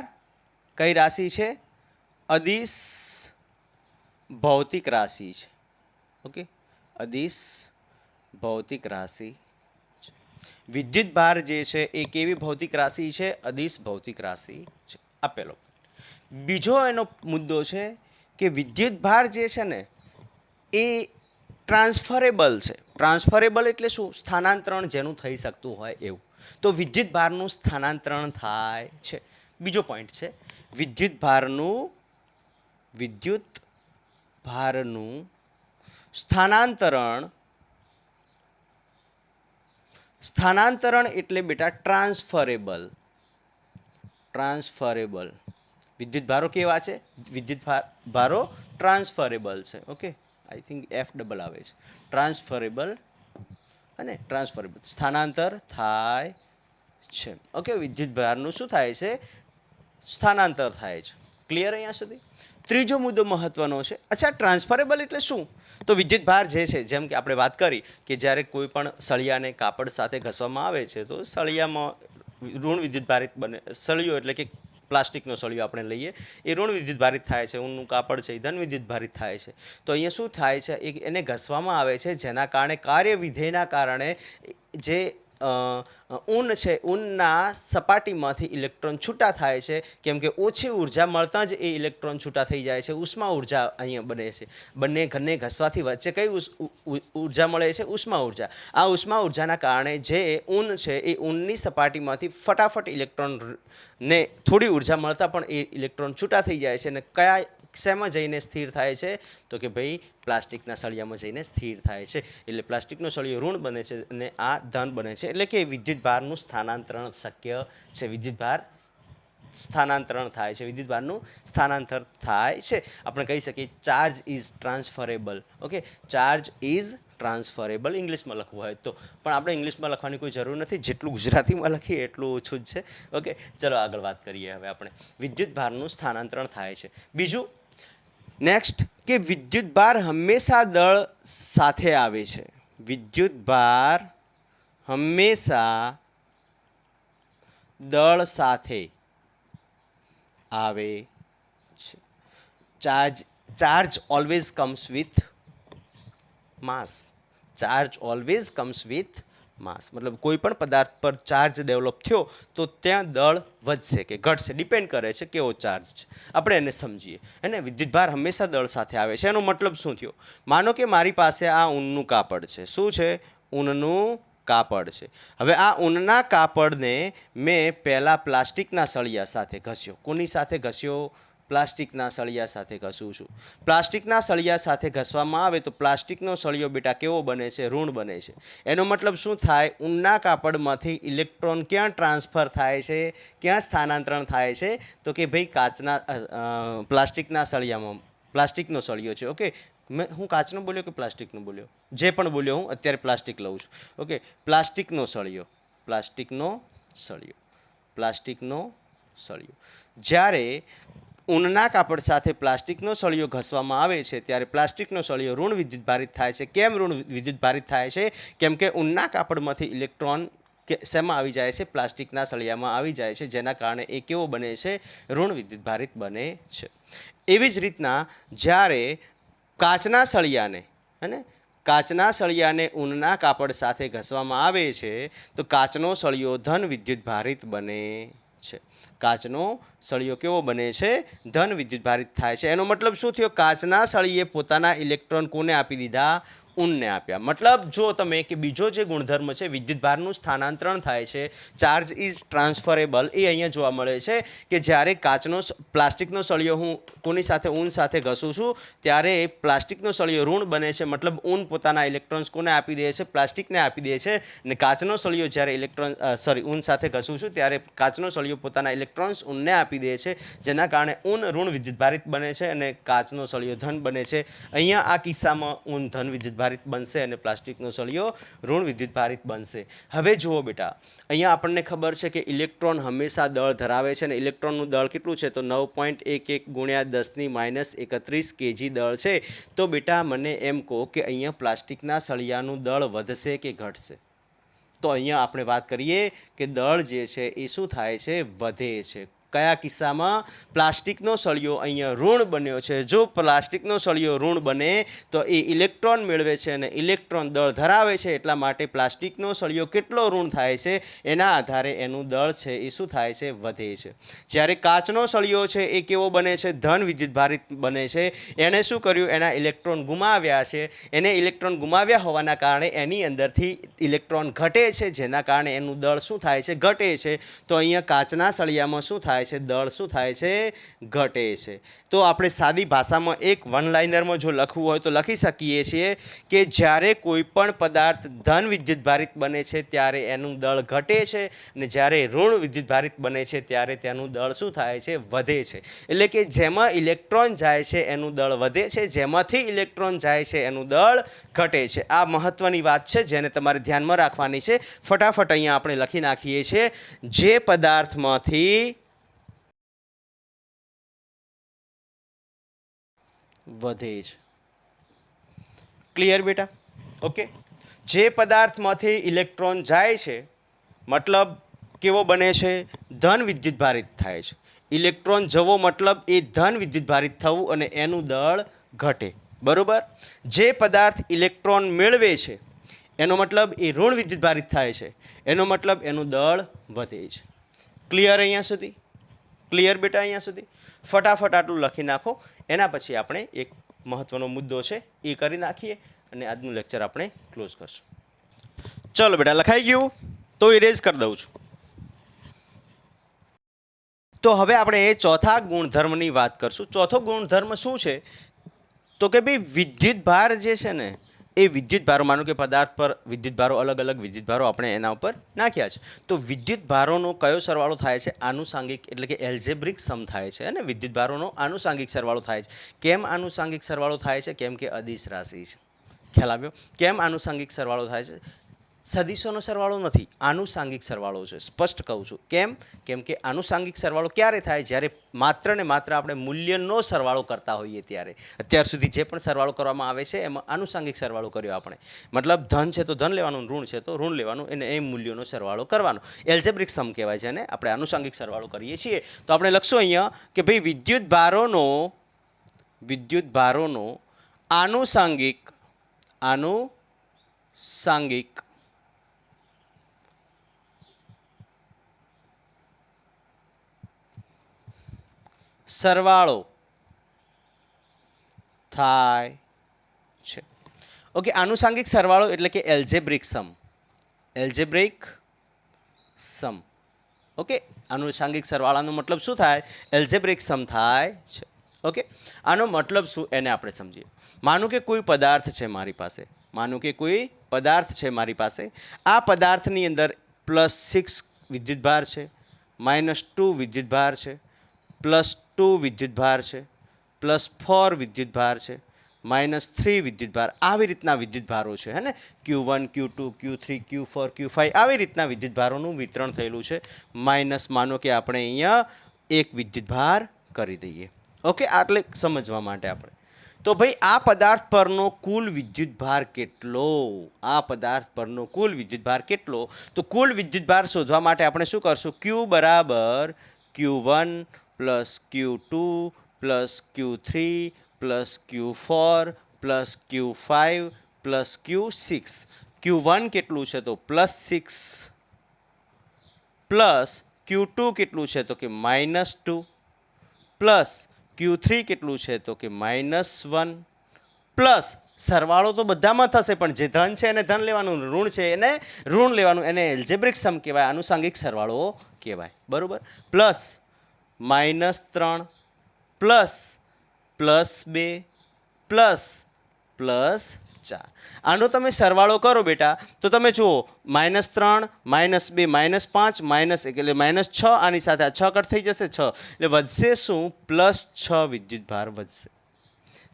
કઈ રાશિ છે? અદિશ ભૌતિક રાશિ છે. ઓકે, અદિશ ભૌતિક રાશિ. વિદ્યુત ભાર જે છે એ કેવી ભૌતિક રાશિ છે? અદિશ ભૌતિક રાશિ છે. આ પહેલો. બીજો એનો મુદ્દો છે કે વિદ્યુત ભાર જે છે ને એ ટ્રાન્સફરેબલ છે. ટ્રાન્સફરેબલ એટલે શું? સ્થાનાંતરણ જેનું થઈ શકતું હોય એવું. તો વિદ્યુત ભારનું સ્થાનાંતરણ થાય છે. બીજો પોઈન્ટ છે વિદ્યુત ભારનું સ્થાનાંતરણ એટલે બેટા ટ્રાન્સફરેબલ. વિદ્યુત ભારો કેવા છે? વિદ્યુત ભારો ટ્રાન્સફરેબલ છે. Okay, I think F double આવે છે. ટ્રાન્સફરેબલ અને ટ્રાન્સફરેબલ સ્થાનાંતર થાય છે. ઓકે, વિદ્યુત ભારનું શું થાય છે? સ્થાનાંતર થાય છે. ક્લિયર અહીંયા સુધી? ત્રીજો મુદ્દો મહત્વનો છે. અચ્છા, ટ્રાન્સફરેબલ એટલે શું? તો વિદ્યુત ભાર જે છે, જેમ કે આપણે વાત કરી કે જ્યારે કોઈ પણ સળિયાને કાપડ સાથે ઘસવામાં આવે છે તો સળિયામાં ઋણ વિદ્યુત ભારિત બને. સળિયો એટલે કે પ્લાસ્ટિકનો સળિયો આપણે લઈએ એ ઋણ વિદ્યુત ભારિત થાય છે. ઊનનું કાપડ છે એ ધન વિદ્યુત ભારિત થાય છે. તો અહીંયા શું થાય છે? એને ઘસવામાં આવે છે જેના કારણે કાર્ય વિધેયના કારણે જે ઊન છે ઊનના સપાટીમાંથી ઇલેક્ટ્રોન છૂટા થાય છે. કેમ કે ઓછી ઉર્જા મળતા જ એ ઇલેક્ટ્રોન છૂટા થઈ જાય છે. ઉષ્મા ઉર્જા અહીંયા બને છે. બંને ઘનને ઘસવાથી વચ્ચે કઈ ઉર્જા મળે છે? ઉષ્મા ઉર્જા. આ ઉષ્મા ઉર્જાના કારણે જે ઊન છે એ ઊનની સપાટીમાંથી ફટાફટ ઇલેક્ટ્રોનને થોડી ઉર્જા મળતા પણ એ ઇલેક્ટ્રોન છૂટા થઈ જાય છે. અને કયા શેમાં જઈને સ્થિર થાય છે? તો કે ભાઈ પ્લાસ્ટિકના સળિયામાં જઈને સ્થિર થાય છે. એટલે પ્લાસ્ટિકનો સળિયો ઋણ બને છે અને આ ધન બને છે. એટલે કે વિદ્યુત ભારનું સ્થાનાંતરણ શક્ય છે. વિદ્યુત ભાર સ્થાનાંતરણ થાય છે. વિદ્યુત ભારનું સ્થાનાંતર થાય છે. આપણે કહી શકીએ charge is transferable. Okay, charge is transferable ઇંગ્લિશમાં લખવું હોય તો. પણ આપણે ઇંગ્લિશમાં લખવાની કોઈ જરૂર નથી. જેટલું ગુજરાતીમાં લખીએ એટલું ઓછું જ છે. ઓકે, ચલો આગળ વાત કરીએ. હવે આપણે વિદ્યુત ભારનું સ્થાનાંતરણ થાય છે. બીજું નેક્સ્ટ કે વિદ્યુત ભાર હંમેશા દળ સાથે આવે છે. વિદ્યુત ભાર હંમેશા દળ સાથે આવે છે. Charge always comes with mass. Charge always comes with mass. મતલબ કોઈ પણ પદાર્થ પર ચાર્જ ડેવલપ થયો તો ત્યાં દળ વધશે કે ઘટશે, ડિપેન્ડ કરે છે કેવો ચાર્જ છે. આપણે એને સમજીએ. અને વિદ્યુત ભાર હંમેશા દળ સાથે આવે છે. એનો મતલબ શું થયો? માનો કે મારી પાસે આ ઊનનું કાપડ છે. શું છે? ઊનનું કાપડ છે. હવે આ ઊનના કાપડને મેં પહેલાં પ્લાસ્ટિકના સળિયા સાથે ઘસ્યો. કોની સાથે ઘસ્યો? પ્લાસ્ટિકના સળિયા સાથે ઘસું છું. પ્લાસ્ટિકના સળિયા સાથે ઘસવામાં આવે તો પ્લાસ્ટિકનો સળિયો બેટા કેવો બને છે? ઋણ બને છે. એનો મતલબ શું થાય? ઊનના કાપડમાંથી ઇલેક્ટ્રોન ક્યાં ટ્રાન્સફર થાય છે? ક્યાં સ્થાનાંતરણ થાય છે? તો કે ભાઈ પ્લાસ્ટિકના સળિયામાં. પ્લાસ્ટિકનો સળિયો છે. ઓકે, હું કાચનો બોલ્યો કે પ્લાસ્ટિકનો બોલ્યો? જે પણ બોલ્યો, હું અત્યારે પ્લાસ્ટિક લઉં છું. ઓકે, પ્લાસ્ટિકનો સળિયો. જ્યારે ઊનના કાપડ સાથે પ્લાસ્ટિકનો સળિયો ઘસવામાં આવે છે ત્યારે પ્લાસ્ટિકનો સળિયો ઋણ વિદ્યુત ભારિત થાય છે. કેમ ઋણ વિદ્યુત ભારિત થાય છે? કેમ કે ઊનના કાપડમાંથી ઇલેક્ટ્રોન શેમાં આવી જાય છે? પ્લાસ્ટિકના સળિયામાં આવી જાય છે. જેના કારણે એ કેવો બને છે? ઋણ વિદ્યુત ભારિત બને છે. એવી જ રીતના જ્યારે કાચના સળિયાને ઊનના કાપડ સાથે ઘસવામાં આવે છે તો કાચનો સળિયો ધન વિદ્યુત ભારિત બને છે. કાચનો સળિયો કેવો બને છે? ધન વિદ્યુત ભારિત થાય છે. એનો મતલબ શું થયો? કાચના સળિયે પોતાના ઇલેક્ટ્રોન કોને આપી દીધા? ઊનને આપ્યા. મતલબ જો તમે કે બીજો જે ગુણધર્મ છે વિદ્યુત ભારનું સ્થાનાંતરણ થાય છે, ચાર્જ ઇઝ ટ્રાન્સફરેબલ, એ અહીંયા જોવા મળે છે કે જ્યારે પ્લાસ્ટિકનો સળિયો હું કોની સાથે? ઊન સાથે ઘસું છું ત્યારે પ્લાસ્ટિકનો સળિયો ઋણ બને છે. મતલબ ઊન પોતાના ઇલેક્ટ્રોન્સ કોને આપી દે છે? પ્લાસ્ટિકને આપી દે છે. અને કાચનો સળિયો જ્યારે ઊન સાથે ઘસું છું ત્યારે કાચનો સળિયો પોતાના ઇલેક્ટ્રોન્સ ઊનને આપી દે છે. જેના કારણે ઊન ઋણ વિદ્યુત ભારિત બને છે અને કાચનો સળિયો ધન બને છે. અહીંયા આ કિસ્સામાં ઊન ધન વિદ્યુત ભારિત બનશે અને પ્લાસ્ટિકનો સળિયો ઋણ વિદ્યુત ભારિત બનશે. હવે જુઓ બેટા, અહીંયા આપણને ખબર છે કે ઇલેક્ટ્રોન હંમેશા દળ ધરાવે છે. અને ઇલેક્ટ્રોનનું દળ કેટલું છે? તો 9.11 × 10⁻31 kg દળ છે. તો બેટા મને એમ કહો કે અહીંયા પ્લાસ્ટિકના સળિયાનું દળ વધશે કે ઘટશે? તો અહીંયા આપણે વાત કરીએ કે દળ જે છે એ શું થાય છે? વધે છે. કયા કિસ્સામાં? પ્લાસ્ટિકનો સળિયો અહીંયા ઋણ બન્યો છે. જો પ્લાસ્ટિકનો સળિયો ઋણ બને તો એ ઇલેક્ટ્રોન મેળવે છે અને ઇલેક્ટ્રોન દળ ધરાવે છે, એટલા માટે પ્લાસ્ટિકનો સળિયો કેટલો ઋણ થાય છે એના આધારે એનું દળ છે એ શું થાય છે? વધે છે. જ્યારે કાચનો સળિયો છે એ કેવો બને છે? ધન વિદ્યુતભારિત બને છે. એણે શું કર્યું? એના ઇલેક્ટ્રોન ગુમાવ્યા છે. એને ઇલેક્ટ્રોન ગુમાવ્યા હોવાના કારણે એની અંદરથી ઇલેક્ટ્રોન ઘટે છે, જેના કારણે એનું દળ શું થાય છે? ઘટે છે. તો અહીંયા કાચના સળિયામાં શું થાય છે? દળ શું થાય છે? ઘટે છે. તો આપણે સાદી ભાષામાં એક વન લાઇનરમાં જો લખવું હોય તો લખી શકીએ છીએ કે જ્યારે કોઈ પણ પદાર્થ ધન વિદ્યુતભારિત બને છે ત્યારે એનું દળ ઘટે છે, અને જ્યારે ઋણ વિદ્યુતભારિત બને છે ત્યારે તેનું દળ શું થાય છે? વધે છે. એટલે કે જેમાં ઇલેક્ટ્રોન જાય છે એનું દળ વધે છે, જેમાંથી ઇલેક્ટ્રોન જાય છે એનું દળ ઘટે છે. આ મહત્વની વાત છે જેને તમારે ધ્યાનમાં રાખવાની છે. ફટાફટ અહીંયા આપણે લખી નાખીએ છીએ. જે પદાર્થમાંથી વધે છે. ક્લિયર બેટા? ઓકે. જે પદાર્થમાંથી ઇલેક્ટ્રોન જાય છે મતલબ કેવો બને છે? ધન વિદ્યુતભારિત થાય છે. ઇલેક્ટ્રોન જવો મતલબ એ ધન વિદ્યુતભારિત થવું અને એનું દળ ઘટે. બરોબર? જે પદાર્થ ઇલેક્ટ્રોન મેળવે છે એનો મતલબ એ ઋણ વિદ્યુતભારિત થાય છે, એનો મતલબ એનું દળ વધે છે. ક્લિયર અહીંયા સુધી? ક્લિયર બેટા અહીંયા સુધી? ફટાફટ આટલું લખી નાખો. એના પછી આપણે એક મહત્વનો મુદ્દો છે એ કરી નાખીએ અને આજનું લેક્ચર આપણે ક્લોઝ કરશું. ચલો બેટા, લખાઈ ગયું? તો ઇરેઝ કરી દઉં છું. તો હવે આપણે ચોથા ગુણધર્મની વાત કરશું. ચોથો ગુણધર્મ શું છે? તો કે ભાઈ વિદ્યુતભાર જે છે ને એ વિદ્યુતભારો, માનો કે પદાર્થ પર વિદ્યુતભારો અલગ અલગ વિદ્યુતભારો આપણે એના ઉપર નાખ્યા છે, તો વિદ્યુતભારોનો કયો સરવાળો થાય છે? આનુષાંગિક, એટલે કે એલ્જેબ્રિક સમ થાય છે. અને વિદ્યુતભારોનો આનુષાંગિક સરવાળો થાય છે. કેમ આનુષાંગિક સરવાળો થાય છે? કેમ કે અદિશ રાશિ છે. ખ્યાલ આવ્યો? કેમ આનુષાંગિક સરવાળો થાય છે? સદિશોનો સરવાળો નથી, આનુષાંગિક સરવાળો છે. સ્પષ્ટ કહું છું. કેમ? કેમ કે આનુષાંગિક સરવાળો ક્યારે થાય? જ્યારે માત્ર ને માત્ર આપણે મૂલ્યનો સરવાળો કરતા હોઈએ ત્યારે. અત્યાર સુધી જે પણ સરવાળો કરવામાં આવે છે એમાં આનુષાંગિક સરવાળો કર્યો આપણે. મતલબ ધન છે તો ધન લેવાનું, ઋણ છે તો ઋણ લેવાનું, અને એ મૂલ્યોનો સરવાળો કરવાનો. એલ્જેબ્રિક સમ કહેવાય છે. અને આપણે આનુષાંગિક સરવાળો કરીએ છીએ. તો આપણે લખશું અહીંયા કે ભાઈ વિદ્યુતભારોનો આનુષાંગિક સરવાળો થાય છે. ઓકે. આનુષાંગિક સરવાળો એટલે કે એલ્જેબ્રિક સમ. ઓકે. આનુષાંગિક સરવાળાનો મતલબ શું થાય? એલ્જેબ્રિક સમ થાય છે. ઓકે. આનો મતલબ શું એને આપણે સમજીએ. માનો કે કોઈ પદાર્થ છે મારી પાસે. આ પદાર્થની અંદર +6 વિદ્યુતભાર છે, -2 વિદ્યુતભાર છે, +2 વિદ્યુતભાર છે, +4 વિદ્યુતભાર છે, -3 વિદ્યુતભાર. આવી રીતના વિદ્યુતભારો છે, હે ને? Q1 Q2 Q3 Q4 Q5 આવી રીતના વિદ્યુતભારોનું વિતરણ થયેલું છે. માઇનસ માનો કે આપણે અહીંયા 1 વિદ્યુતભાર કરી દઈએ. ઓકે. આટલે સમજવા માટે આપણે. તો ભાઈ આ પદાર્થ પરનો કુલ વિદ્યુતભાર કેટલો? તો કુલ વિદ્યુતભાર શોધવા માટે આપણે શું કરશું? Q બરાબર Q1 + Q2 + Q3 + Q4 + Q5 + Q6. Q1 કેટલું છે? તો +6 પ્લસ Q2 કેટલું છે? તો કે -2 પ્લસ Q3 કેટલું છે? તો કે -1 પ્લસ સરવાળો તો બધામાં થશે, પણ જે ધન છે એને ધન લેવાનું, ઋણ છે એને ઋણ લેવાનું. એને એલ્જેબ્રિક સમ કહેવાય, આનુષાંગિક સરવાળો કહેવાય. બરોબર? Plus -3 plus +2 plus +4. આનો તમે સરવાળો કરો બેટા તો તમે જુઓ -3 -2 -5 -1 એટલે -6. આની સાથે આ 6 કટ થઈ જશે, 6 એટલે વધશે શું? +6 વિદ્યુતભાર વધશે.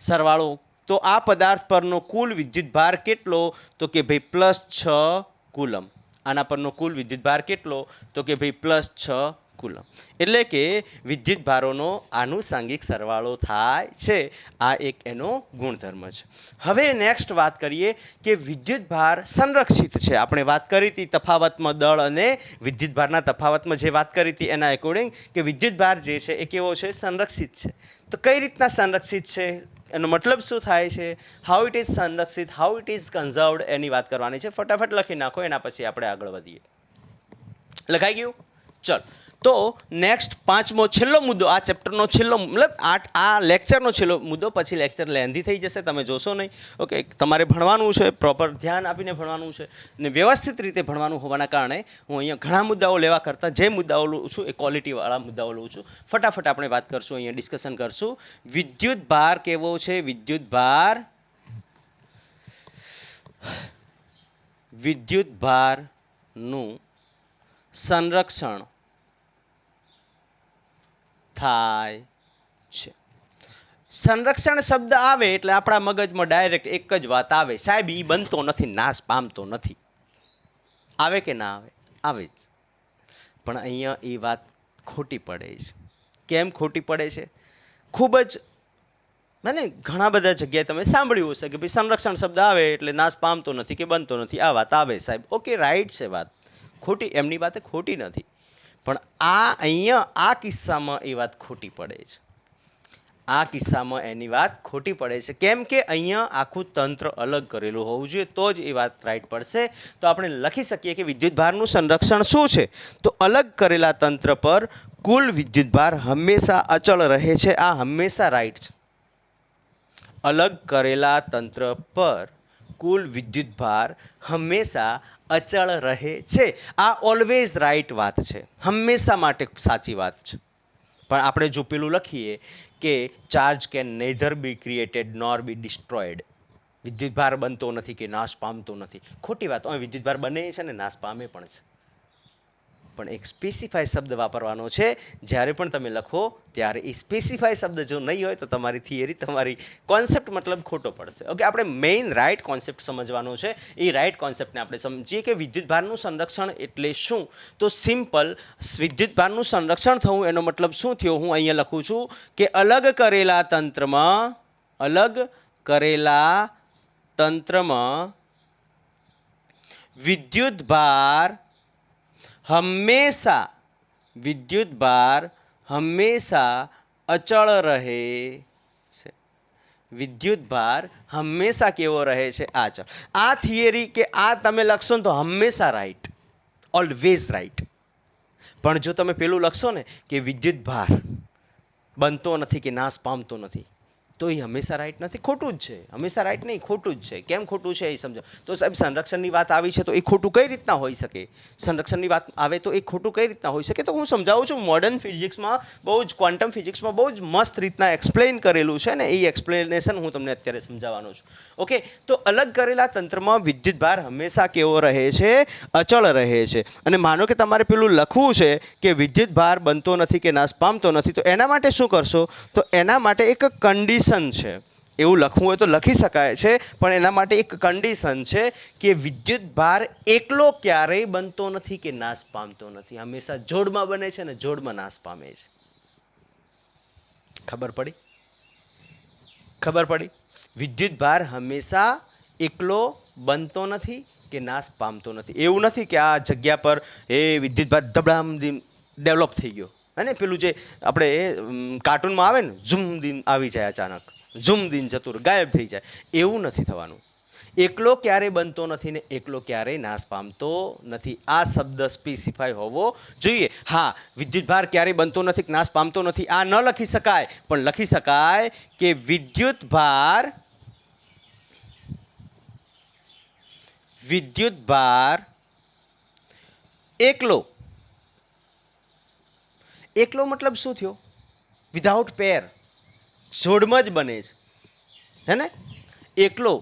સરવાળો. તો આ પદાર્થ પરનો કુલ વિદ્યુતભાર કેટલો? તો કે ભાઈ +6 કુલમ. આના પરનો કુલ વિદ્યુતભાર કેટલો? તો કે ભાઈ +6 કુલમ. એટલે કે વિદ્યુત ભારોનો આનુષાંગિક સરવાળો થાય છે. આ એક એનો ગુણધર્મ છે. હવે નેક્સ્ટ વાત કરીએ કે વિદ્યુત ભાર સંરક્ષિત છે. આપણે વાત કરી હતી તફાવતમાં દળ અને વિદ્યુત ભારના તફાવતમાં જે વાત કરી હતી એના એકોર્ડિંગ કે વિદ્યુત ભાર જે છે એ કેવો છે? સંરક્ષિત છે. તો કઈ રીતના સંરક્ષિત છે? એનો મતલબ શું થાય છે? હાઉ ઇટ ઇઝ સંરક્ષિત, હાઉ ઇટ ઇઝ કન્ઝર્વડ, એની વાત કરવાની છે. ફટાફટ લખી નાખો, એના પછી આપણે આગળ વધીએ. લખાઈ ગયું? ચલ, તો નેક્સ્ટ પાંચમો છેલ્લો મુદ્દો, આ ચેપ્ટરનો છેલ્લો, મતલબ આ લેક્ચરનો છેલ્લો મુદ્દો. પછી લેક્ચર લેન્ધી થઈ જશે, તમે જોશો નહીં. ઓકે, તમારે ભણવાનું છે, પ્રોપર ધ્યાન આપીને ભણવાનું છે અને વ્યવસ્થિત રીતે ભણવાનું હોવાના કારણે હું અહીંયા ઘણા મુદ્દાઓ લેવા કરતાં જે મુદ્દાઓ લઉં છું એ ક્વોલિટીવાળા મુદ્દાઓ લઉં છું. ફટાફટ આપણે વાત કરશું, અહીંયા ડિસ્કશન કરશું. વિદ્યુત ભાર કેવો છે? વિદ્યુત ભારનું સંરક્ષણ થાય છે. સંરક્ષણ શબ્દ આવે એટલે આપણા મગજમાં ડાયરેક્ટ એક જ વાત આવે, સાહેબ એ બનતો નથી, નાશ પામતો નથી. આવે કે ના આવે? આવે જ. પણ અહીંયા એ વાત ખોટી પડે છે. કેમ ખોટી પડે છે? ખૂબ જ મને ઘણા બધા જગ્યાએ તમે સાંભળ્યું હશે કે ભાઈ સંરક્ષણ શબ્દ આવે એટલે નાશ પામતો નથી કે બનતો નથી. આ વાત આવે સાહેબ, ઓકે રાઈટ છે વાત, ખોટી, એમની વાત ખોટી નથી. પણ અહીંયા આ કિસ્સામાં એ વાત ખોટી પડે છે. આ કિસ્સામાં એની વાત ખોટી પડે છે. કેમ કે અહીંયા આખું તંત્ર અલગ કરેલું હોવું જોઈએ તો જ એ વાત રાઈટ પડશે. તો આપણે લખી શકીએ કે વિદ્યુત ભારનું સંરક્ષણ શું છે? તો અલગ કરેલા તંત્ર પર કુલ વિદ્યુત ભાર હંમેશા અચળ રહે છે. આ હંમેશા રાઈટ છે. અલગ કરેલા તંત્ર પર કુલ વિદ્યુત ભાર હંમેશા અચળ રહે છે. આ ઓલવેઝ રાઈટ વાત છે, હંમેશા માટે સાચી વાત છે. પણ આપણે જો પેલું લખીએ કે charge can neither be created nor be destroyed, વિદ્યુત ભાર બનતો નથી કે નાશ પામતો નથી, ખોટી વાત. વિદ્યુત ભાર બને છે ને નાશ પામે પણ છે. પણ એક સ્પેસિફાય શબ્દ વાપરવાનો છે. જ્યારે પણ તમે લખો ત્યારે એ સ્પેસિફાય શબ્દ જો નહીં હોય તો તમારી થિયરી, તમારી કોન્સેપ્ટ મતલબ ખોટો પડશે. ઓકે, આપણે મેઇન રાઈટ કોન્સેપ્ટ સમજવાનો છે. એ રાઈટ કોન્સેપ્ટને આપણે સમજીએ કે વિદ્યુત ભારનું સંરક્ષણ એટલે શું. તો સિમ્પલ, વિદ્યુત ભારનું સંરક્ષણ થવું એનો મતલબ શું થયો? હું અહીંયા લખું છું કે અલગ કરેલા તંત્રમાં વિદ્યુત ભાર હંમેશા અચળ રહે છે. વિદ્યુત ભાર હંમેશા કેવો રહે છે? અચળ. આ થિયરી કે આ તમે લખશો ને તો હંમેશા રાઈટ, ઓલવેઝ રાઈટ. પણ જો તમે પેલું લખશો ને કે વિદ્યુત ભાર બનતો નથી કે નાશ પામતો નથી, તો એ હંમેશા રાઈટ નથી, ખોટું જ છે. હંમેશા રાઈટ નહીં, ખોટું જ છે. કેમ ખોટું છે એ સમજો. તો સાહેબ સંરક્ષણની વાત આવી છે તો એ ખોટું કઈ રીતના હોઈ શકે? સંરક્ષણની વાત આવે તો એ ખોટું કઈ રીતના હોઈ શકે? તો હું સમજાવું છું. મોડર્ન ફિઝિક્સમાં બહુ જ, ક્વોન્ટમ ફિઝિક્સમાં બહુ જ મસ્ત રીતના એક્સપ્લેન કરેલું છે ને, એ એક્સપ્લેનેશન હું તમને અત્યારે સમજાવવાનો છું. ઓકે, તો અલગ કરેલા તંત્રમાં વિદ્યુત ભાર હંમેશા કેવો રહે છે? અચળ રહે છે. અને માનો કે તમારે પેલું લખવું છે કે વિદ્યુત ભાર બનતો નથી કે નાશ પામતો નથી, તો એના માટે શું કરશો? તો એના માટે એક કન્ડિશન છે. એવું લખવું હોય તો લખી શકાય છે, પણ એના માટે એક કન્ડિશન છે કે વિદ્યુત ભાર એકલો ક્યારેય બનતો નથી કે નાશ પામતો નથી, હંમેશા જોડમાં બને છે અને જોડમાં નાશ પામે છે. ખબર પડી? વિદ્યુત ભાર હંમેશા એકલો બનતો નથી કે નાશ પામતો નથી. એવું નથી કે આ જગ્યા પર એ વિદ્યુત ભાર ધબડામ ડેવલપ થઈ ગયો, અને પેલું જે આપણે કાર્ટૂનમાં આવે ને, ઝૂમ દિન આવી જાય, અચાનક ઝૂમ દિન ચતુર ગાયબ થઈ જાય, એવું નથી થવાનું. એકલો ક્યારેય બનતો નથી ને એકલો ક્યારેય નાશ પામતો નથી. આ શબ્દ સ્પેસિફાય હોવો જોઈએ. હા, વિદ્યુત ભાર ક્યારેય બનતો નથી, નાશ પામતો નથી, આ ન લખી શકાય, પણ લખી શકાય કે વિદ્યુત ભાર એકલો મતલબ શું થયો? વિધાઉટ પેર, જોડમાં જ બને છે, હે ને? એકલો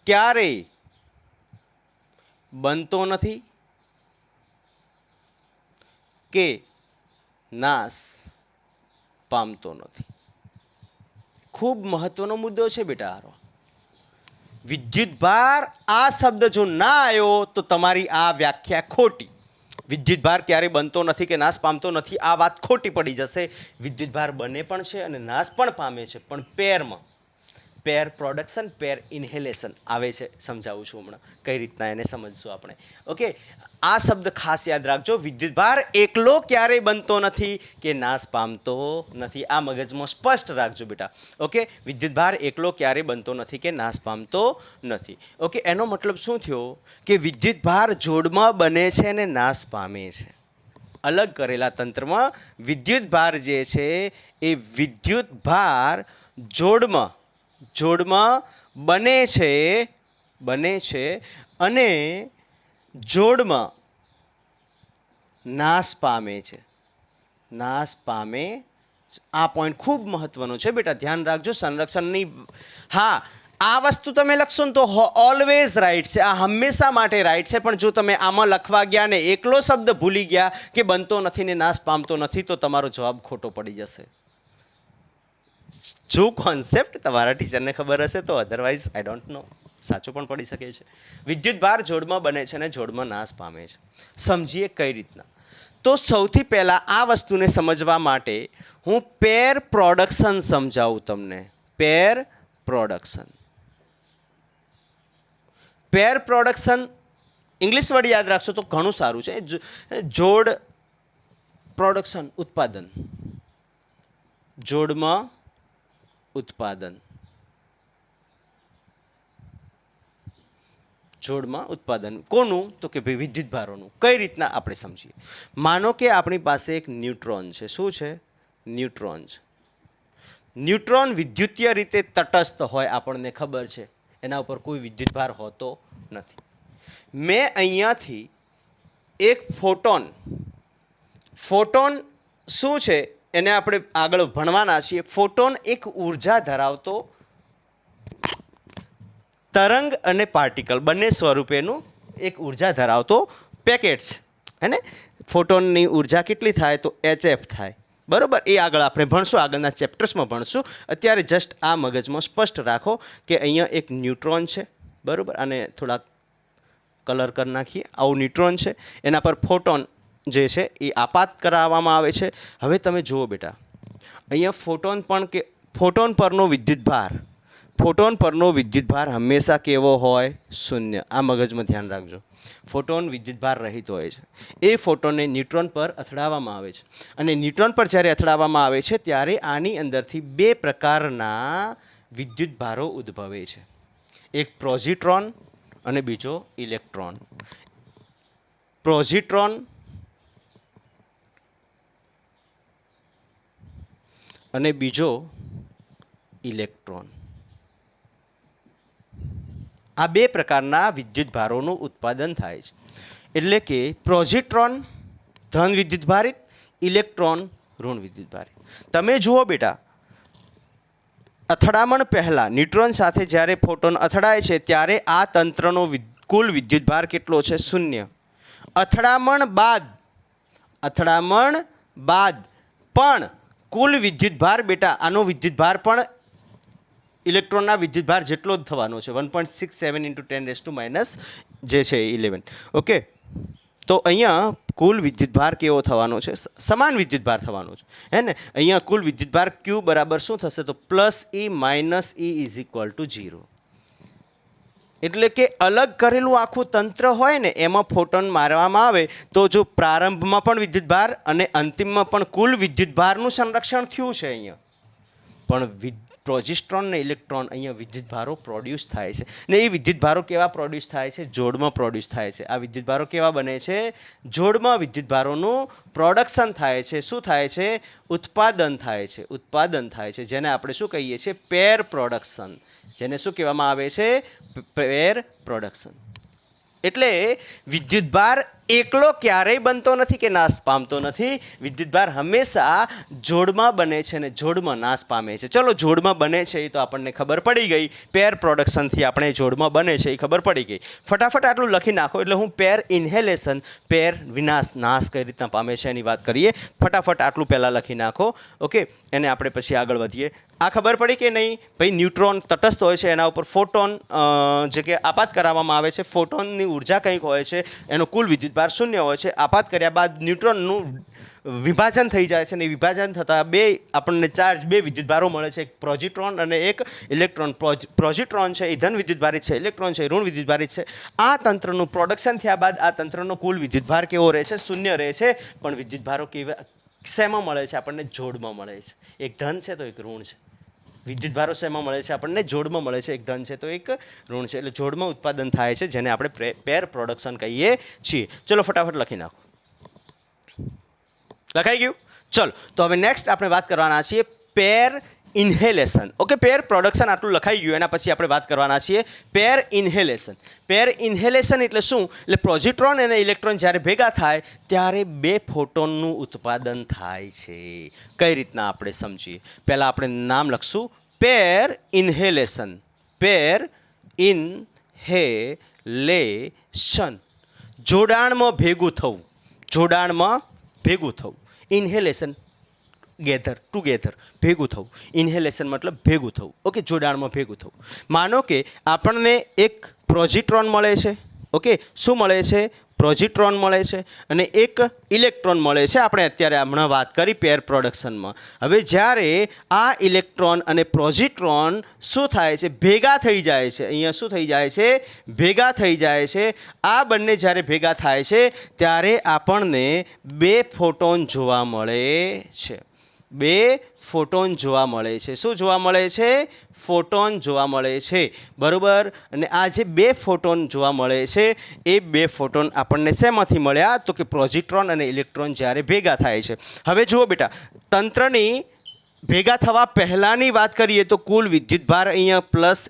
ક્યારેય બનતો નથી કે નાશ પામતો નથી. ખૂબ મહત્વનો મુદ્દો છે બેટા. વિદ્યુત ભાર આ શબ્દ જો ના આવ્યો તો તમારી આ વ્યાખ્યા ખોટી. વિદ્યુતભાર ક્યારેય બનતો નથી કે નાશ પામતો નથી આ વાત ખોટી પડી જશે. વિદ્યુતભાર બને પણ છે અને નાશ પણ પામે છે, પણ પેરમાં. પેર પ્રોડક્શન, પેર ઇન્હેલેશન આવે છે. સમજાવું છું હમણાં કઈ રીતના એને સમજશું આપણે. ઓકે, આ શબ્દ ખાસ યાદ રાખજો. વિદ્યુતભાર એકલો ક્યારેય બનતો નથી કે નાશ પામતો નથી. આ મગજમાં સ્પષ્ટ રાખજો બેટા. ઓકે, વિદ્યુતભાર એકલો ક્યારેય બનતો નથી કે નાશ પામતો નથી. ઓકે, એનો મતલબ શું થયો કે વિદ્યુતભાર જોડમાં બને છે અને નાશ પામે છે. અલગ કરેલા તંત્રમાં વિદ્યુતભાર જે છે એ વિદ્યુતભાર જોડમાં બને છે અને જોડમાં નાશ પામે છે. આ પોઈન્ટ ખૂબ મહત્વનો છે બેટા, ધ્યાન રાખજો. સંરક્ષણની હા, આ વસ્તુ તમે લખશો ને તો ઓલવેઝ રાઈટ છે, આ હંમેશા માટે રાઈટ છે. પણ જો તમે આમાં લખવા ગયા ને એકલો શબ્દ ભૂલી ગયા કે બનતો નથી ને નાશ પામતો નથી તો તમારો જવાબ ખોટો પડી જશે. જો કોન્સેપ્ટ તમારા ટીચરને ખબર હશે તો, અધરવાઇઝ આઈ ડોન્ટ નો, સાચું પણ પડી શકે છે. વિદ્યુતભાર જોડમાં બને છે અને જોડમાં નાશ પામે છે. સમજીએ કઈ રીતના. તો સૌથી પહેલાં આ વસ્તુને સમજવા માટે હું પેર પ્રોડક્શન સમજાવું તમને. પેર પ્રોડક્શન ઇંગ્લિશ વર્ડ યાદ રાખશો તો ઘણું સારું છે. જોડ પ્રોડક્શન, ઉત્પાદન. જોડમાં ઉત્પાદન. કોનું? તો કે ભાઈ વિદ્યુતભારોનું. કઈ રીતના આપણે સમજીએ. માનો કે આપણી પાસે એક ન્યુટ્રોન છે. શું છે? ન્યુટ્રોન છે. ન્યુટ્રોન વિદ્યુતીય રીતે તટસ્થ હોય, આપણને ખબર છે. એના ઉપર કોઈ વિદ્યુતભાર હોતો નથી. મેં અહીંયાથી એક ફોટોન શું છે એને આપણે આગળ ભણવાના છીએ. ફોટોન એક ઉર્જા ધરાવતો તરંગ અને પાર્ટિકલ બંને સ્વરૂપેનું એક ઉર્જા ધરાવતો પેકેટ છે. હે ને? ફોટોનની ઉર્જા કેટલી થાય? તો HF થાય. બરાબર? એ આગળ આપણે ભણશું, આગળના ચેપ્ટર્સમાં ભણશું. અત્યારે જસ્ટ આ મગજમાં સ્પષ્ટ રાખો કે અહીંયા એક ન્યુટ્રોન છે. બરાબર? અને થોડાક કલર કરી નાખીએ. આવું ન્યુટ્રોન છે, એના પર ફોટોન જે છે એ આપાત કરાવવામાં આવે છે. હવે તમે જુઓ બેટા, અહીંયા ફોટોન પરનો વિદ્યુતભાર હંમેશા કેવો હોય? શૂન્ય. આ મગજમાં ધ્યાન રાખજો. ફોટોન વિદ્યુતભાર રહિત હોય છે. એ ફોટોનને ન્યુટ્રોન પર અથડાવવામાં આવે છે. અને ન્યુટ્રોન પર જ્યારે અથડાવવામાં આવે છે ત્યારે આની અંદરથી બે પ્રકારના વિદ્યુતભારો ઉદ્ભવે છે. એક પોઝિટ્રોન અને બીજો ઇલેક્ટ્રોન. પોઝિટ્રોન અને બીજો ઇલેક્ટ્રોન. આ બે પ્રકારના વિદ્યુતભારોનું ઉત્પાદન થાય છે. એટલે કે પોઝિટ્રોન ધન વિદ્યુતભારિત, ઇલેક્ટ્રોન ઋણ વિદ્યુતભારિત. તમે જુઓ બેટા, અથડામણ પહેલાં ન્યુટ્રોન સાથે જ્યારે ફોટોન અથડાય છે ત્યારે આ તંત્રનો કુલ વિદ્યુતભાર કેટલો છે? શૂન્ય. અથડામણ બાદ પણ કુલ વિદ્યુતભાર બેટા, આનો વિદ્યુતભાર પણ ઇલેક્ટ્રોનના વિદ્યુતભાર જેટલો જ થવાનો છે. 1.67 × 10⁻⁻ જે છે 11. ઓકે, તો અહીંયા કુલ વિદ્યુતભાર કેવો થવાનો છે? સમાન વિદ્યુતભાર થવાનો છે. હે ને? અહીંયા કુલ વિદ્યુતભાર Q બરાબર શું થશે? તો +E - E = 0. એટલે કે અલગ કરેલું આખું તંત્ર હોય ને, એમાં ફોટોન મારવામાં આવે તો જો પ્રારંભમાં પણ વિદ્યુતભાર અને અંતિમમાં પણ કુલ વિદ્યુતભારનું સંરક્ષણ થયું છે અહીંયા. પણ પોઝિટ્રોન ને ઇલેક્ટ્રોન અહીંયા વિદ્યુતભારો પ્રોડ્યુસ થાય છે. ને એ વિદ્યુતભારો કેવા પ્રોડ્યુસ થાય છે? જોડમાં પ્રોડ્યુસ થાય છે. આ વિદ્યુતભારો કેવા બને છે? જોડમાં વિદ્યુતભારોનું પ્રોડક્શન થાય છે. શું થાય છે? ઉત્પાદન થાય છે. જેને આપણે શું કહીએ છીએ? પેર પ્રોડક્શન. જેને શું કહેવામાં આવે છે? પેર પ્રોડક્શન. એટલે વિદ્યુતભાર એકલો ક્યારેય બનતો નથી કે નાશ પામતો નથી. વિદ્યુતભાર હંમેશા જોડમાં બને છે અને જોડમાં નાશ પામે છે. ચલો, જોડમાં બને છે એ તો આપણને ખબર પડી ગઈ. પેર પ્રોડક્શનથી આપણે જોડમાં બને છે એ ખબર પડી ગઈ. ફટાફટ આટલું લખી નાખો એટલે હું પેર ઇન્હેલેશન, પેર નાશ કઈ રીતના પામે છે એની વાત કરીએ. ફટાફટ આટલું પહેલાં લખી નાખો. ઓકે, એને આપણે પછી આગળ વધીએ. આ ખબર પડી કે નહીં ભાઈ? ન્યુટ્રોન તટસ્થ હોય છે, એના ઉપર ફોટોન જે કે આપાત કરવામાં આવે છે, ફોટોનની ઉર્જા કંઈક હોય છે, એનો કુલ વિદ્યુતભાર શૂન્ય હોય છે. આપાત કર્યા બાદ ન્યુટ્રોનનું વિભાજન થઈ જાય છે અને વિભાજન થતાં આપણને બે વિદ્યુતભારો મળે છે, એક પ્રોઝિટ્રોન અને એક ઇલેક્ટ્રોન. પ્રોઝિટ્રોન છે એ ધન વિદ્યુતભારિત છે, ઇલેક્ટ્રોન છે એ ઋણ વિદ્યુતભારિત છે. આ તંત્રનું પ્રોડક્શન થયા બાદ આ તંત્રનો કુલ વિદ્યુતભાર કેવો રહે છે? શૂન્ય રહે છે. પણ વિદ્યુતભારો શેમાં મળે છે? આપણને જોડમાં મળે છે. એક ધન છે તો એક ઋણ છે. વિદ્યુતભારો શેમાં મળે છે? આપણને જોડમાં મળે છે. એક ધન છે તો એક ઋણ છે. એટલે જોડમાં ઉત્પાદન થાય છે, જેને આપણે પેર પ્રોડક્શન કહીએ છીએ. ચલો ફટાફટ લખી નાખો. લખાઈ ગયું? ચલો તો હવે નેક્સ્ટ આપણે વાત કરવાના છીએ પેર ઇન્હેલેશન. ઓકે, પેર પ્રોડક્શન આટલું લખાઈ ગયું. એના પછી આપણે વાત કરવાના છીએ પેર ઇન્હેલેશન. પેર ઇન્હેલેશન એટલે શું? એટલે પોઝિટ્રોન અને ઇલેક્ટ્રોન જ્યારે ભેગા થાય ત્યારે બે ફોટોનનું ઉત્પાદન થાય છે. કઈ રીતના આપણે સમજીએ? પહેલાં આપણે નામ લખશું પેર ઇન્હેલેશન. પેર ઇન્હેલેશન, જોડાણમાં ભેગું થવું. જોડાણમાં ભેગું થવું. ઇન્હેલેશન ટુગેધર, ભેગું થવું. ઇન્હેલેશન મતલબ ભેગું થવું. ઓકે, જોડાણમાં ભેગું થવું. માનો કે આપણને એક પ્રોઝિટ્રોન મળે છે. ઓકે, શું મળે છે? પ્રોઝિટ્રોન મળે છે અને એક ઇલેક્ટ્રોન મળે છે. આપણે અત્યારે હમણાં વાત કરી પેર પ્રોડક્શનમાં. હવે જ્યારે આ ઇલેક્ટ્રોન અને પ્રોઝિટ્રોન શું થાય છે? ભેગા થઈ જાય છે. અહીંયા શું થઈ જાય છે? ભેગા થઈ જાય છે. આ બંને જ્યારે ભેગા થાય છે ત્યારે આપણને બે ફોટોન જોવા મળે છે. બે ફોટોન જોવા મળે છે. શું જોવા મળે છે? ફોટોન જોવા મળે છે. બરાબર. અને આ જે બે ફોટોન જોવા મળે છે એ બે ફોટોન આપણને શેમાંથી મળ્યા? તો કે પ્રોઝિટ્રોન અને ઇલેક્ટ્રોન જ્યારે ભેગા થાય છે. હવે જુઓ બેટા, તંત્રની ભેગા થવા પહેલાંની વાત કરીએ તો કુલ વિદ્યુતભાર અહીંયા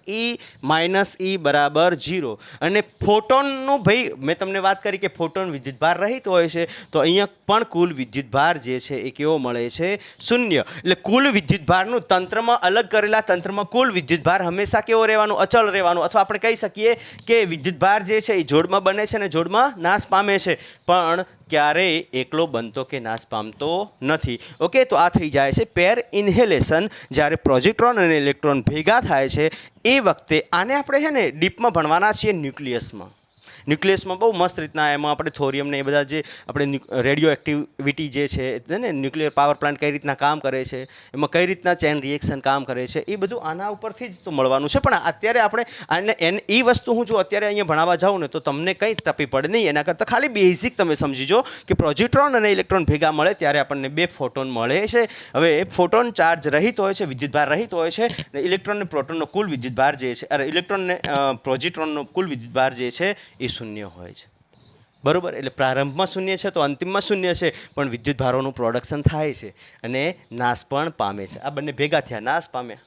+E - E બરાબર 0. અને ફોટોનનું ભાઈ મેં તમને વાત કરી કે ફોટોન વિદ્યુતભાર રહિત હોય છે, તો અહીંયા પણ કુલ વિદ્યુતભાર જે છે એ કેવો મળે છે? શૂન્ય. એટલે કુલ વિદ્યુતભારનું તંત્રમાં અલગ કરેલા તંત્રમાં કુલ વિદ્યુતભાર હંમેશા કેવો રહેવાનું? અચળ રહેવાનું. અથવા આપણે કહી શકીએ કે વિદ્યુતભાર જે છે એ જોડમાં બને છે અને જોડમાં નાશ પામે છે, પણ ક્યારેય એકલો બનતો કે નાશ પામતો નથી. ઓકે, તો આ થઈ જાય છે પેર ઇન્હેલેશન. જ્યારે પ્રોઝિટ્રોન અને ઇલેક્ટ્રોન ભેગા થાય છે એ વખતે આને આપણે છે ને ડીપમાં ભણવાના છીએ ન્યુક્લિયસમાં. ન્યુક્લિયસમાં બહુ મસ્ત રીતના એમાં આપણે થોરિયમ ને એ બધા જે આપણે રેડિયો એક્ટિવિટી જે છે ને, ન્યુક્લિયર પાવર પ્લાન્ટ કઈ રીતના કામ કરે છે, એમાં કઈ રીતના ચેન રિએક્શન કામ કરે છે, એ બધું આના ઉપરથી જ તો મળવાનું છે. પણ અત્યારે આપણે એ વસ્તુ હું જો અત્યારે અહીંયા ભણાવવા જાઉં ને તો તમને કંઈ ટપી પડે નહીં. એના કરતાં ખાલી બેઝિક તમે સમજીજો કે પ્રોઝિટ્રોન અને ઇલેક્ટ્રોન ભેગા મળે ત્યારે આપણને બે ફોટોન મળે છે. હવે એક ફોટોન ચાર્જ રહિત હોય છે, વિદ્યુતભાર રહિત હોય છે, અને ઇલેક્ટ્રોન અને પ્રોટોનનો કુલ વિદ્યુતભાર જે છે, ઇલેક્ટ્રોન ને પ્રોઝિટ્રોનનો કુલ વિદ્યુતભાર જે છે એ શૂન્ય હોય છે. બરાબર. એટલે પ્રારંભમાં શૂન્ય છે તો અંતિમમાં શૂન્ય છે, પણ વિદ્યુતભારોનું પ્રોડક્શન થાય છે અને નાશ પણ પામે છે. આ બંને ભેગા થયા, નાશ પામ્યા.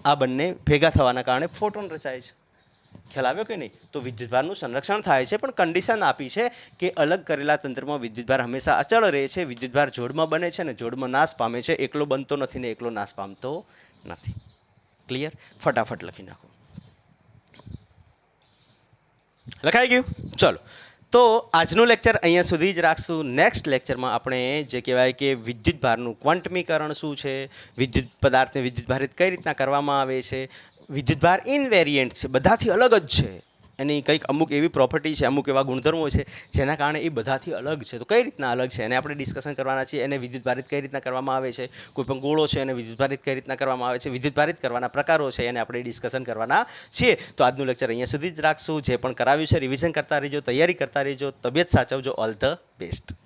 આ બંને ભેગા થવાના કારણે ફોટોન રચાય છે. ખ્યાલ આવ્યો કે નહીં? તો વિદ્યુતભારનું સંરક્ષણ થાય છે, પણ કન્ડિશન આપી છે કે અલગ કરેલા તંત્રમાં વિદ્યુતભાર હંમેશા અચળ રહે છે. વિદ્યુતભાર જોડમાં બને છે અને જોડમાં નાશ પામે છે. એકલો બનતો નથી ને એકલો નાશ પામતો નથી. ક્લિયર? ફટાફટ લખી નાખો. લખાઈ ગયું? ચલો તો આજનું લેક્ચર અહીંયા સુધી જ રાખશું. નેક્સ્ટ લેક્ચરમાં આપણે જે કહેવાય કે વિદ્યુતભારનું ક્વોન્ટમીકરણ શું છે, વિદ્યુત પદાર્થને વિદ્યુતભારિત કઈ રીતના કરવામાં આવે છે, વિદ્યુતભાર ઇનવેરિયન્ટ છે, બધાથી અલગ જ છે. એની કંઈક અમુક એવી પ્રોપર્ટી છે, અમુક એવા ગુણધર્મો છે જેના કારણે એ બધાથી અલગ છે. તો કઈ રીતના અલગ છે એને આપણે ડિસ્કશન કરવાના છીએ. એને વિદ્યુતભારિત કઈ રીતના કરવામાં આવે છે, કોઈ પણ ગોળો છે એને વિદ્યુતભારિત કઈ રીતના કરવામાં આવે છે, વિદ્યુતભારિત કરવાના પ્રકારો છે એને આપણે ડિસ્કશન કરવાના છીએ. તો આજનું લેક્ચર અહીંયા સુધી જ રાખશું. જે પણ કરાવ્યું છે રિવિઝન કરતા રહેજો, તૈયારી કરતા રહેજો, તબિયત સાચવજો. All the best.